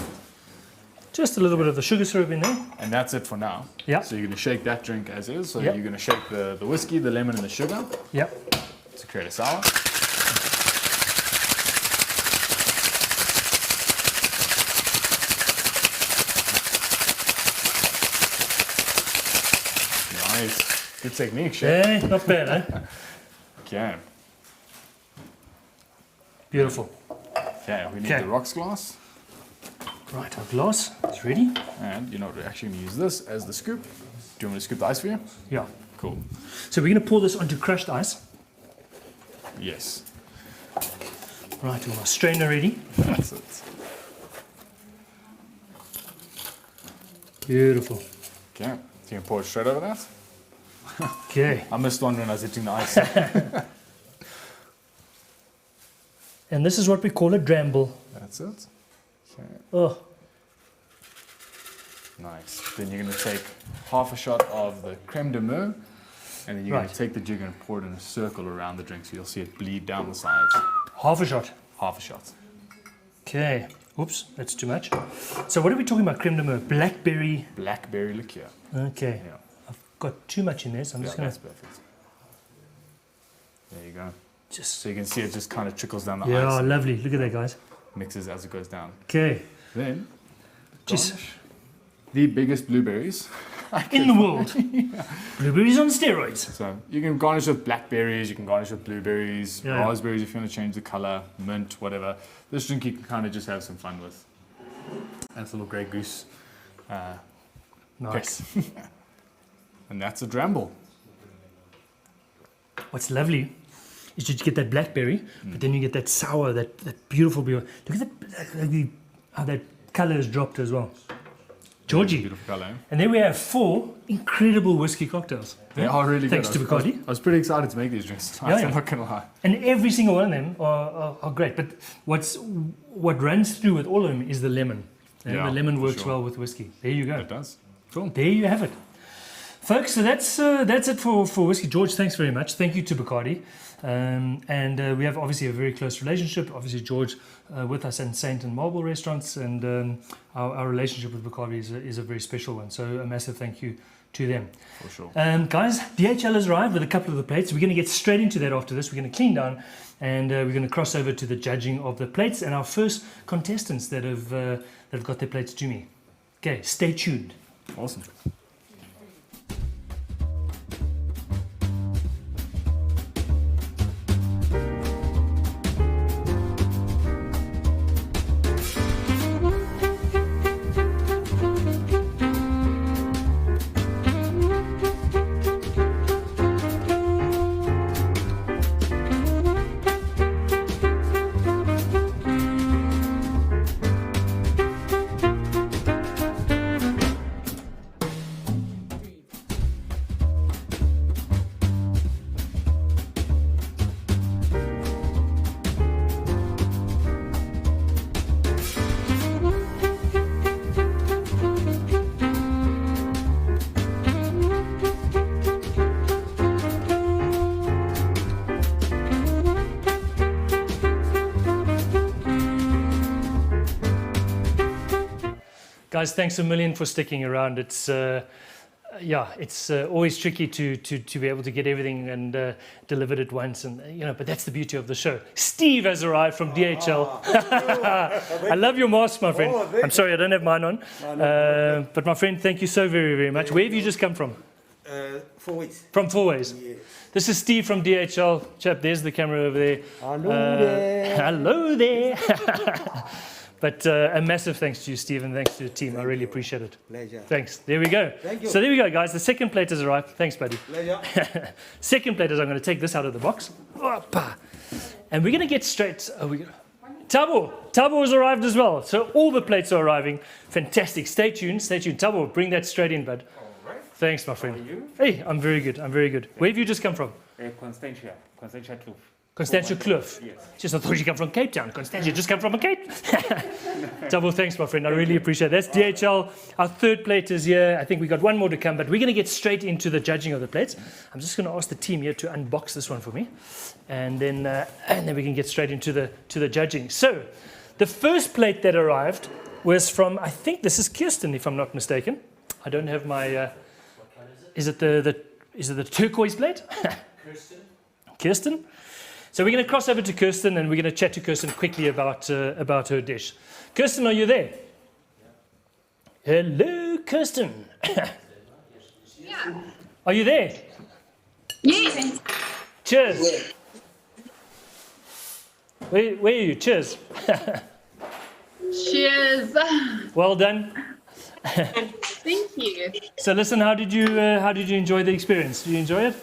[SPEAKER 2] Just a little bit of the sugar syrup in there.
[SPEAKER 25] And that's it for now.
[SPEAKER 2] Yeah.
[SPEAKER 25] So you're going to shake that drink as is. So
[SPEAKER 2] Yep.
[SPEAKER 25] you're going to shake the whiskey, the lemon, and the sugar
[SPEAKER 2] Yep.
[SPEAKER 25] to create a sour. Nice. Good technique, chef.
[SPEAKER 2] Hey, not bad, eh?
[SPEAKER 25] Okay.
[SPEAKER 2] Beautiful.
[SPEAKER 25] Okay, we need
[SPEAKER 2] Okay.
[SPEAKER 25] the rocks glass.
[SPEAKER 2] Right, our glass is ready.
[SPEAKER 25] And you know, we're actually going to use this as the scoop. Do you want me to scoop the ice for you?
[SPEAKER 2] Yeah.
[SPEAKER 25] Cool.
[SPEAKER 2] So we're going to pour this onto crushed ice.
[SPEAKER 25] Yes.
[SPEAKER 2] Right, we want our strainer ready.
[SPEAKER 25] That's it.
[SPEAKER 2] Beautiful.
[SPEAKER 25] Okay. So you can pour it straight over that.
[SPEAKER 2] Okay.
[SPEAKER 25] I missed one when I was hitting the ice.
[SPEAKER 2] And this is what we call a dramble.
[SPEAKER 25] That's it. Okay.
[SPEAKER 2] Oh,
[SPEAKER 25] Nice. Then you're going to take half a shot of the creme de menthe, and then you're going
[SPEAKER 2] Right.
[SPEAKER 25] to take the jig and pour it in a circle around the drink, so you'll see it bleed down the sides.
[SPEAKER 2] half a shot.
[SPEAKER 25] Half a shot.
[SPEAKER 2] Okay. Oops, that's too much. So what are we talking about? Creme de menthe, blackberry.
[SPEAKER 25] Blackberry liqueur.
[SPEAKER 2] Okay.
[SPEAKER 25] Yeah.
[SPEAKER 2] I've got too much in there, so I'm just going
[SPEAKER 25] that's
[SPEAKER 2] to.
[SPEAKER 25] perfect. There you go.
[SPEAKER 2] Just.
[SPEAKER 25] So you can see it just kind of trickles down the
[SPEAKER 2] Yeah,
[SPEAKER 25] ice.
[SPEAKER 2] lovely. Look at that, guys.
[SPEAKER 25] Mixes as it goes down.
[SPEAKER 2] Okay.
[SPEAKER 25] Then,
[SPEAKER 2] Just
[SPEAKER 25] garnish. The biggest blueberries
[SPEAKER 2] in the world. Blueberries on steroids.
[SPEAKER 25] So you can garnish with blackberries, you can garnish with blueberries,
[SPEAKER 2] Yeah, yeah.
[SPEAKER 25] raspberries if you want to change the color, mint, whatever. This drink you can kind of just have some fun with. And it's a little Grey Goose.
[SPEAKER 2] Nice.
[SPEAKER 25] pick. And that's a dramble.
[SPEAKER 2] What's lovely is you get that blackberry, but then you get that sour, that beautiful beer. Look at how that color has dropped as well. Georgie.
[SPEAKER 25] Beautiful color.
[SPEAKER 2] And then we have 4 incredible whiskey cocktails.
[SPEAKER 25] They are really
[SPEAKER 2] Thanks
[SPEAKER 25] good.
[SPEAKER 2] to Bacardi.
[SPEAKER 25] I was pretty excited to make these drinks.
[SPEAKER 2] Yeah,
[SPEAKER 25] I'm
[SPEAKER 2] yeah.
[SPEAKER 25] not going to lie.
[SPEAKER 2] And every single one of them are great. But what runs through with all of them is the lemon. And
[SPEAKER 25] Yeah,
[SPEAKER 2] the lemon
[SPEAKER 25] for
[SPEAKER 2] works
[SPEAKER 25] sure.
[SPEAKER 2] well with whiskey. There you go.
[SPEAKER 25] It does. Cool.
[SPEAKER 2] There you have it. Folks, so that's it for Whiskey. George, thanks very much. Thank you to Bacardi. And we have obviously a very close relationship. Obviously, George with us in Saint and Marble restaurants, and our relationship with Bacardi is a very special one. So a massive thank you to them.
[SPEAKER 25] For sure.
[SPEAKER 2] Guys, DHL has arrived with a couple of the plates. We're going to get straight into that after this. We're going to clean down, and we're going to cross over to the judging of the plates and our first contestants that have got their plates to me. Okay, stay tuned.
[SPEAKER 25] Awesome.
[SPEAKER 2] Guys, thanks a million for sticking around. It's it's always tricky to be able to get everything and delivered at once, and but that's the beauty of the show. Steve has arrived from DHL. I love your mask, my friend. I'm sorry I don't have mine on, but my friend, thank you so very, very much. Where have you just come from?
[SPEAKER 3] Fourways.
[SPEAKER 2] From Fourways. Yes. This is Steve from DHL. Chap, there's the camera over there.
[SPEAKER 3] Hello there.
[SPEAKER 2] Hello there. But a massive thanks to you, Steve, and thanks to the team. I really appreciate it.
[SPEAKER 3] Pleasure.
[SPEAKER 2] Thanks. There we go.
[SPEAKER 3] Thank you.
[SPEAKER 2] So there we go, guys. The second plate has arrived. Thanks, buddy.
[SPEAKER 3] Pleasure.
[SPEAKER 2] Second plate is I'm going to take this out of the box. And we're going to get straight. Tabo has arrived as well. So all the plates are arriving. Fantastic. Stay tuned. Stay tuned. Tabo, bring that straight in, bud.
[SPEAKER 4] All right.
[SPEAKER 2] Thanks, my friend.
[SPEAKER 4] How are you?
[SPEAKER 2] Hey, I'm very good. I'm very good. Where have you just come from?
[SPEAKER 4] Constantia Kloof.
[SPEAKER 2] Constantia Kloof.
[SPEAKER 4] Yes.
[SPEAKER 2] Just I thought you come from Cape Town. Constantia just come from a Cape. Double thanks, my friend. I really appreciate it. That's DHL. Our third plate is here. I think we got one more to come, but we're going to get straight into the judging of the plates. I'm just going to ask the team here to unbox this one for me, and then we can get straight into the judging. So, the first plate that arrived was from, I think this is Kirsten, if I'm not mistaken. I don't have my. Is it the turquoise plate? Kirsten. So we're going to cross over to Kirsten, and we're going to chat to Kirsten quickly about her dish. Kirsten, are you there? Hello, Kirsten.
[SPEAKER 9] Yeah.
[SPEAKER 2] Are you there?
[SPEAKER 9] Yes.
[SPEAKER 2] Cheers. Where are you? Cheers.
[SPEAKER 9] Cheers.
[SPEAKER 2] Well done.
[SPEAKER 9] Thank you.
[SPEAKER 2] So listen, how did you enjoy the experience? Did you enjoy it?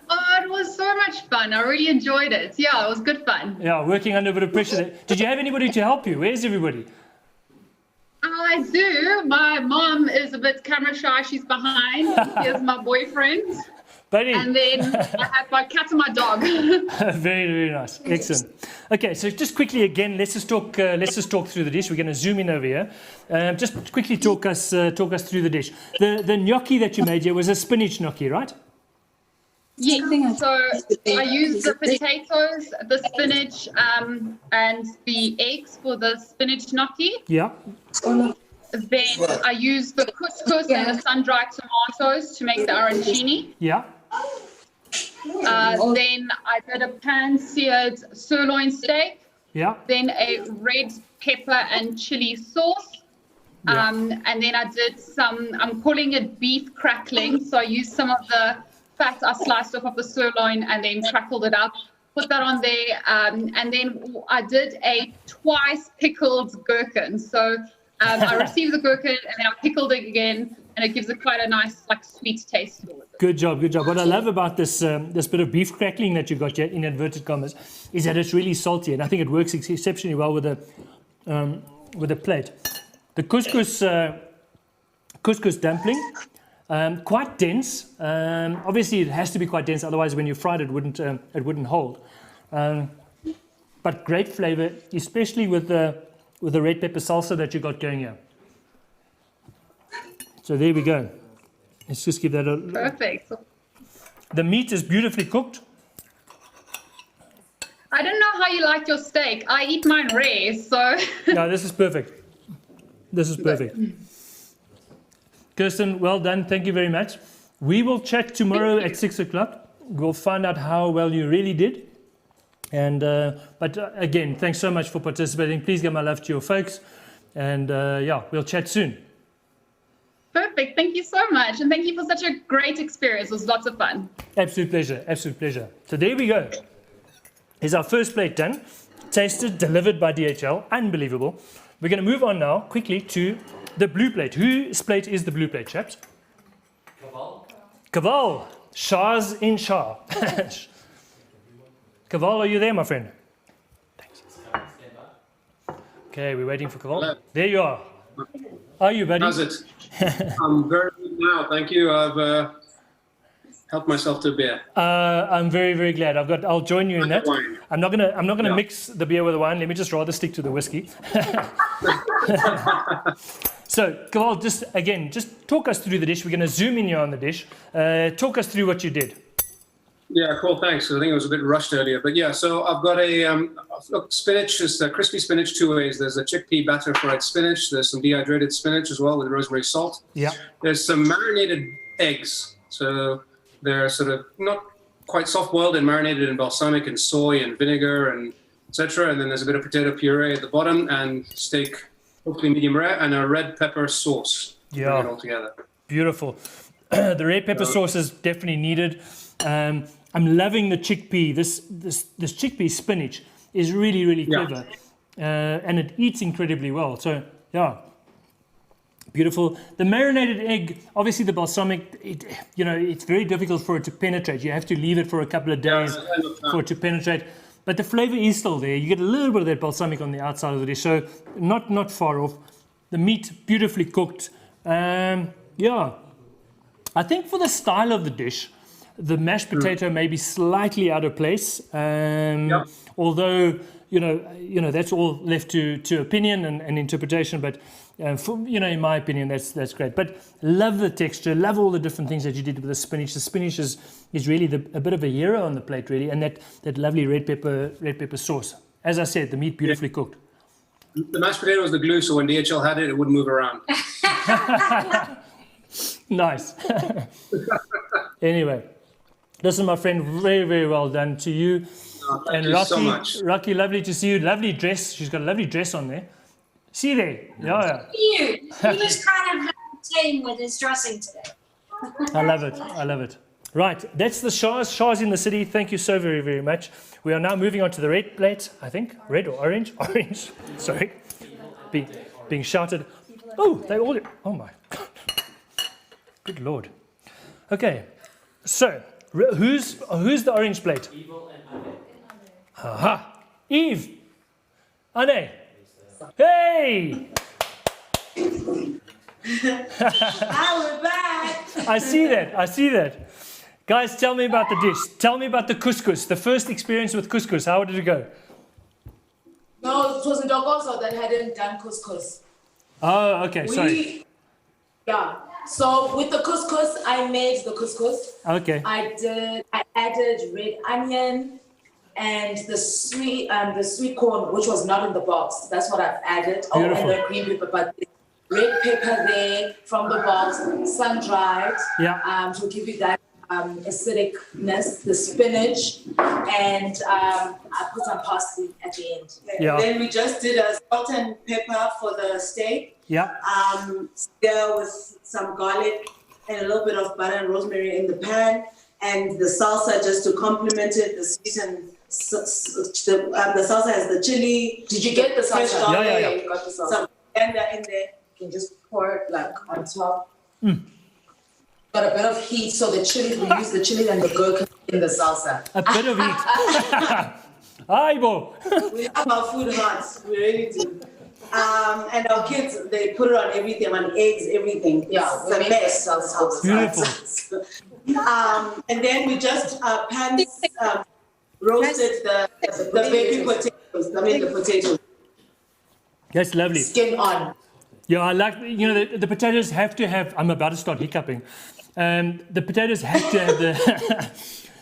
[SPEAKER 9] Oh, it was so much fun. I really enjoyed it. Yeah, it was good fun.
[SPEAKER 2] Yeah, working under a bit of pressure. Did you have anybody to help you? Where's everybody?
[SPEAKER 9] I do. My mom is a bit camera shy. She's behind. Here's my boyfriend.
[SPEAKER 2] Buddy.
[SPEAKER 9] And then I have my cat and my dog.
[SPEAKER 2] Very, very nice. Excellent. Okay, so just quickly again, let's just talk through the dish. We're going to zoom in over here. Just quickly talk us through the dish. The gnocchi that you made here was a spinach gnocchi, right?
[SPEAKER 9] Yes, so I used the potatoes, the spinach, and the eggs for the spinach gnocchi.
[SPEAKER 2] Yeah.
[SPEAKER 9] Then I used the couscous and the sun-dried tomatoes to make the arancini.
[SPEAKER 2] Yeah.
[SPEAKER 9] Then I did a pan-seared sirloin steak.
[SPEAKER 2] Yeah.
[SPEAKER 9] Then a red pepper and chili sauce.
[SPEAKER 2] Yeah.
[SPEAKER 9] And then I did I'm calling it beef crackling. So I used some of the fat I sliced off of the sirloin and then crackled it up. Put that on there. And then I did a twice pickled gherkin. So I received the gherkin and then I pickled it again, and it gives it quite a nice, sweet taste to it.
[SPEAKER 2] Good job, good job. What I love about this bit of beef crackling that you got here, in inverted commas, is that it's really salty, and I think it works exceptionally well with the plate. The couscous dumpling, quite dense. Obviously, it has to be quite dense, otherwise, when you fried it, it wouldn't hold. But great flavour, especially with the red pepper salsa that you got going here. So there we go. Let's just give that a...
[SPEAKER 9] Perfect.
[SPEAKER 2] The meat is beautifully cooked.
[SPEAKER 9] I don't know how you like your steak. I eat mine rare, so...
[SPEAKER 2] No, this is perfect. This is perfect. Kirsten, well done. Thank you very much. We will chat tomorrow at 6 o'clock. We'll find out how well you really did. And but again, thanks so much for participating. Please give my love to your folks. And we'll chat soon.
[SPEAKER 9] Perfect. Thank you so much. And thank you for such a great experience. It was lots of fun.
[SPEAKER 2] Absolute pleasure. Absolute pleasure. So there we go. Here's our first plate done. Tasted, delivered by DHL. Unbelievable. We're going to move on now quickly to the blue plate. Whose plate is the blue plate, chaps? Kaval. Shah's in Shah. Kaval, are you there, my friend? Thanks. Okay, we're waiting for Kaval.
[SPEAKER 14] Hello.
[SPEAKER 2] There you are. How are you, buddy?
[SPEAKER 14] How's it? I'm very good now, thank you. I've helped myself to a beer.
[SPEAKER 2] I'm very, very glad. I'll join you in that.
[SPEAKER 14] Wine.
[SPEAKER 2] I'm not gonna mix the beer with the wine. Let me just rather stick to the whiskey. So, Kaval, just talk us through the dish. We're going to zoom in here on the dish. Talk us through what you did.
[SPEAKER 14] Yeah, cool. Thanks. I think it was a bit rushed earlier, but yeah. So I've got a look, spinach is crispy spinach two ways. There's a chickpea batter fried spinach. There's some dehydrated spinach as well with rosemary salt.
[SPEAKER 2] Yeah.
[SPEAKER 14] There's some marinated eggs. So they're sort of not quite soft boiled and marinated in balsamic and soy and vinegar and etc. And then there's a bit of potato puree at the bottom and steak, hopefully medium rare, and a red pepper sauce.
[SPEAKER 2] Yeah.
[SPEAKER 14] Bring it all together.
[SPEAKER 2] Beautiful. The red pepper sauce is definitely needed. I'm loving the chickpea. This chickpea spinach is really, really clever. And it eats incredibly well. So, yeah. Beautiful. The marinated egg, obviously the balsamic, it's very difficult for it to penetrate. You have to leave it for a couple of days for it to penetrate. But the flavor is still there. You get a little bit of that balsamic on the outside of the dish. So not far off. The meat, beautifully cooked. Yeah. I think for the style of the dish, the mashed potato may be slightly out of place. Although, that's all left to opinion and interpretation. But, in my opinion, that's great. But love the texture, love all the different things that you did with the spinach. The spinach is really a bit of a hero on the plate, really. And that lovely red pepper sauce. As I said, the meat beautifully cooked.
[SPEAKER 14] The mashed potato was the glue, so when DHL had it, it wouldn't move around.
[SPEAKER 2] Nice. Anyway, listen, my friend, very, very well done to you.
[SPEAKER 14] Thank you so much.
[SPEAKER 2] Rocky, lovely to see you. Lovely dress. She's got a lovely dress on there. See there? Yeah.
[SPEAKER 5] Cute. He was kind of tame with his dressing today.
[SPEAKER 2] I love it. Right, that's the Shah's. Shah's in the city. Thank you so very, very much. We are now moving on to the red plate, I think. Red or orange? Orange. Sorry. Being shouted. Oh, they all... Oh, my God. Good Lord. Okay, so who's the orange plate? Aha, Eve, Anne. Hey!
[SPEAKER 7] Hi, we're back.
[SPEAKER 2] I see that. Guys, tell me about the dish. Tell me about the couscous. The first experience with couscous. How did it go?
[SPEAKER 8] No, it was Ndokozo that hadn't done couscous.
[SPEAKER 2] Oh, okay. Sorry.
[SPEAKER 8] Yeah. So with the couscous, I made the couscous.
[SPEAKER 2] Okay.
[SPEAKER 8] I added red onion and the sweet corn, which was not in the box. That's what I've added.
[SPEAKER 2] Beautiful.
[SPEAKER 8] Oh, and the green pepper, but red pepper there from the box, sun dried.
[SPEAKER 2] Yeah.
[SPEAKER 8] To give you that acidicness, the spinach, and I put some parsley at the end.
[SPEAKER 2] Yeah.
[SPEAKER 7] Then we just did a salt and pepper for the steak.
[SPEAKER 2] Yeah.
[SPEAKER 7] There with some garlic and a little bit of butter and rosemary in the pan, and the salsa just to complement it. The sweet and the salsa has the chili.
[SPEAKER 8] Did you get the salsa?
[SPEAKER 2] Yeah.
[SPEAKER 8] You got the salsa.
[SPEAKER 7] Some blender in there.
[SPEAKER 8] You can just pour it like on top.
[SPEAKER 2] Mm.
[SPEAKER 8] Got a bit of heat, so the chili, we use the chili and the gherkin in the salsa.
[SPEAKER 2] A bit of heat. Aibo.
[SPEAKER 7] We have our food hot. We really do. And our kids, they put it on everything, on eggs, everything.
[SPEAKER 8] Yeah,
[SPEAKER 7] it's the best.
[SPEAKER 2] Beautiful.
[SPEAKER 7] And then we just roasted the baby potatoes. The potatoes.
[SPEAKER 2] That's lovely.
[SPEAKER 8] Skin on.
[SPEAKER 2] Yeah, I like, the potatoes have to have, I'm about to start hiccuping. The potatoes have to have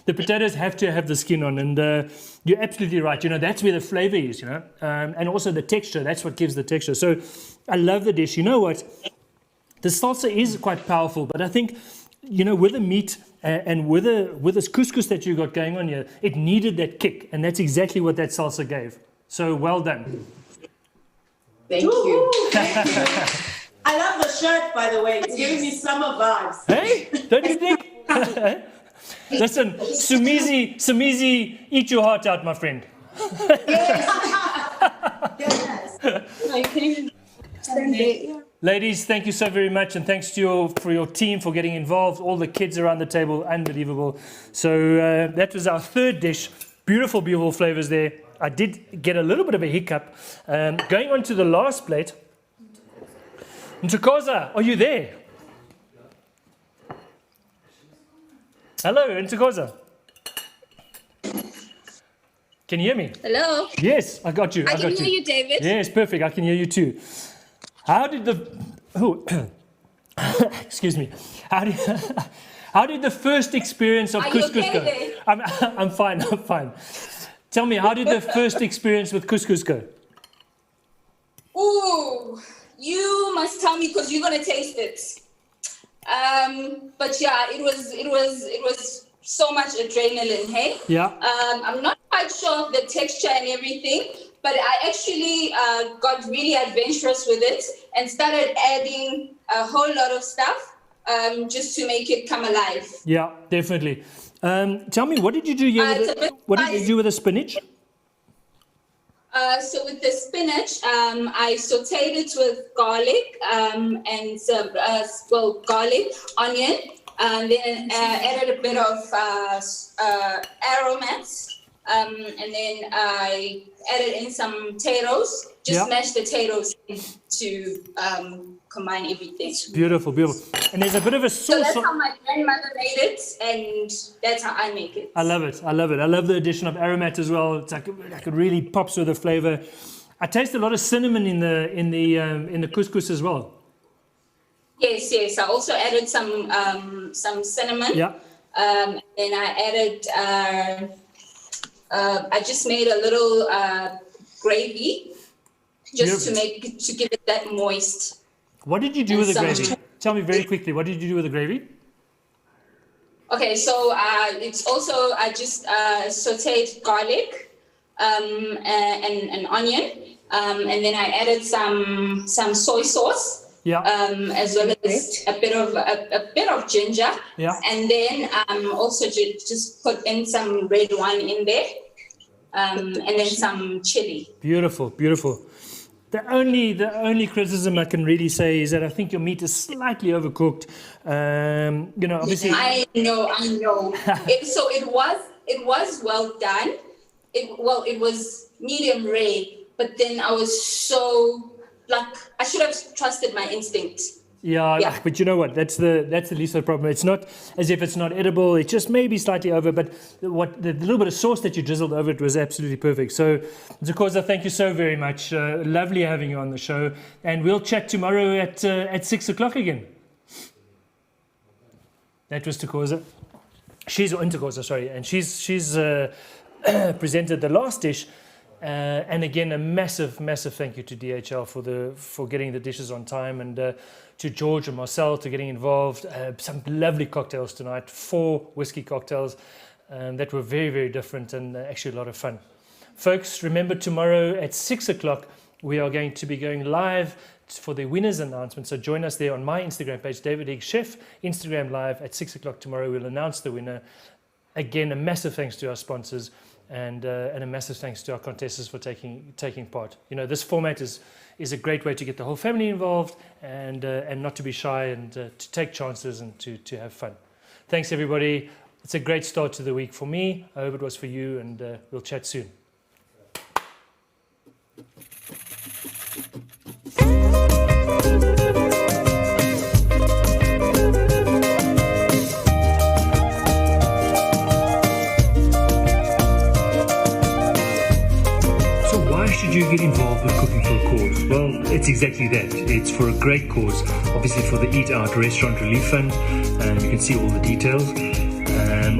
[SPEAKER 2] the potatoes have to have the skin on, and you're absolutely right. That's where the flavor is, and also the texture. That's what gives the texture. So I love the dish. You know what? The salsa is quite powerful, but I think, with the meat and with this couscous that you got going on here, it needed that kick, and that's exactly what that salsa gave. So well done.
[SPEAKER 8] Thank you.
[SPEAKER 7] I love the shirt, by the way. It's giving me summer vibes.
[SPEAKER 2] Hey, don't you think? Listen, Sumizi, eat your heart out, my friend. Ladies, thank you so very much, and thanks to for your team for getting involved. All the kids around the table, unbelievable. So that was our third dish. Beautiful, beautiful flavors there. I did get a little bit of a hiccup. Going on to the last plate. Ntokoza, are you there? Hello, Ntokoza. Can you hear me?
[SPEAKER 10] Hello.
[SPEAKER 2] Yes, I got you.
[SPEAKER 10] I can hear you, David.
[SPEAKER 2] Yes, perfect. I can hear you too. How did excuse me. How did the first experience of
[SPEAKER 10] Are you
[SPEAKER 2] couscous
[SPEAKER 10] okay
[SPEAKER 2] go?
[SPEAKER 10] there?
[SPEAKER 2] I'm fine. Tell me, how did the first experience with couscous go?
[SPEAKER 6] Ooh, you must tell me because you're gonna taste it. But yeah, it was so much adrenaline, hey?
[SPEAKER 2] Yeah.
[SPEAKER 6] I'm not quite sure of the texture and everything, but I actually got really adventurous with it and started adding a whole lot of stuff just to make it come alive.
[SPEAKER 2] Yeah, definitely. Tell me, what did you do here? What did you do with the spinach?
[SPEAKER 6] So with the spinach, I sauteed it with garlic and some, garlic, onion, and then added a bit of aromats, and then I added in some potatoes, just mashed potatoes to combine everything.
[SPEAKER 2] Beautiful. And there's a bit of a sauce.
[SPEAKER 6] So that's how my grandmother made it, and that's how I make it.
[SPEAKER 2] I love it. I love the addition of aromat as well. It's like it really pops with the flavor. I taste a lot of cinnamon in the couscous as well.
[SPEAKER 6] Yes. I also added some cinnamon.
[SPEAKER 2] Yeah.
[SPEAKER 6] Then I added. I just made a little gravy, just to give it that moist.
[SPEAKER 2] What did you do with the gravy? Tell me very quickly. What did you do with the gravy?
[SPEAKER 6] Okay, so it's also I just sautéed garlic and onion, and then I added some soy sauce.
[SPEAKER 2] Yeah.
[SPEAKER 6] As well as a bit of ginger.
[SPEAKER 2] Yeah.
[SPEAKER 6] And then also just put in some red wine in there, and then some chili.
[SPEAKER 2] Beautiful. The only criticism I can really say is that I think your meat is slightly overcooked. Obviously.
[SPEAKER 6] I know. So it was well done. It was medium rare, but then I was so I should have trusted my instinct.
[SPEAKER 2] Yeah, but you know what? That's the least of the problem. It's not as if it's not edible. It's just maybe slightly over. But the little bit of sauce that you drizzled over it was absolutely perfect. So, Tukoza, thank you so very much. Lovely having you on the show, and we'll chat tomorrow at 6:00 again. That was Tukoza. She's presented the last dish. And again, a massive thank you to DHL for getting the dishes on time, and to George and Marcel for getting involved. Some lovely cocktails tonight, 4 whiskey cocktails that were very, very different and actually a lot of fun. Folks, remember tomorrow at 6:00 we are going to be going live for the winners announcement. So join us there on my Instagram page, David Higgs Chef, Instagram live at 6:00 tomorrow. We'll announce the winner. Again, a massive thanks to our sponsors. And a massive thanks to our contestants for taking part. This format is a great way to get the whole family involved and not to be shy and to take chances and to have fun. Thanks, everybody. It's a great start to the week for me. I hope it was for you, and we'll chat soon. Should you get involved with Cooking for a Cause? Well, it's exactly that. It's for a great cause, obviously for the Eat Out Restaurant Relief Fund. You can see all the details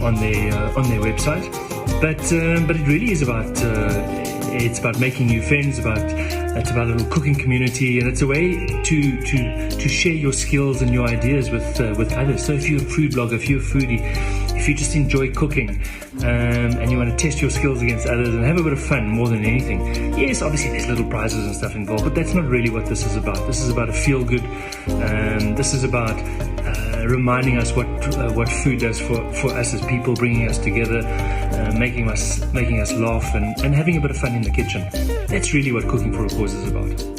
[SPEAKER 2] on their website. But it really is about it's about making new friends. It's about a little cooking community, and it's a way to share your skills and your ideas with others. So if you're a food blogger, if you're a foodie, if you just enjoy cooking and you want to test your skills against others and have a bit of fun more than anything. Yes, obviously there's little prizes and stuff involved, but that's not really what this is about. This is about a feel-good. This is about reminding us what food does for us as people, bringing us together, making us laugh and having a bit of fun in the kitchen. That's really what Cooking for a Cause is about.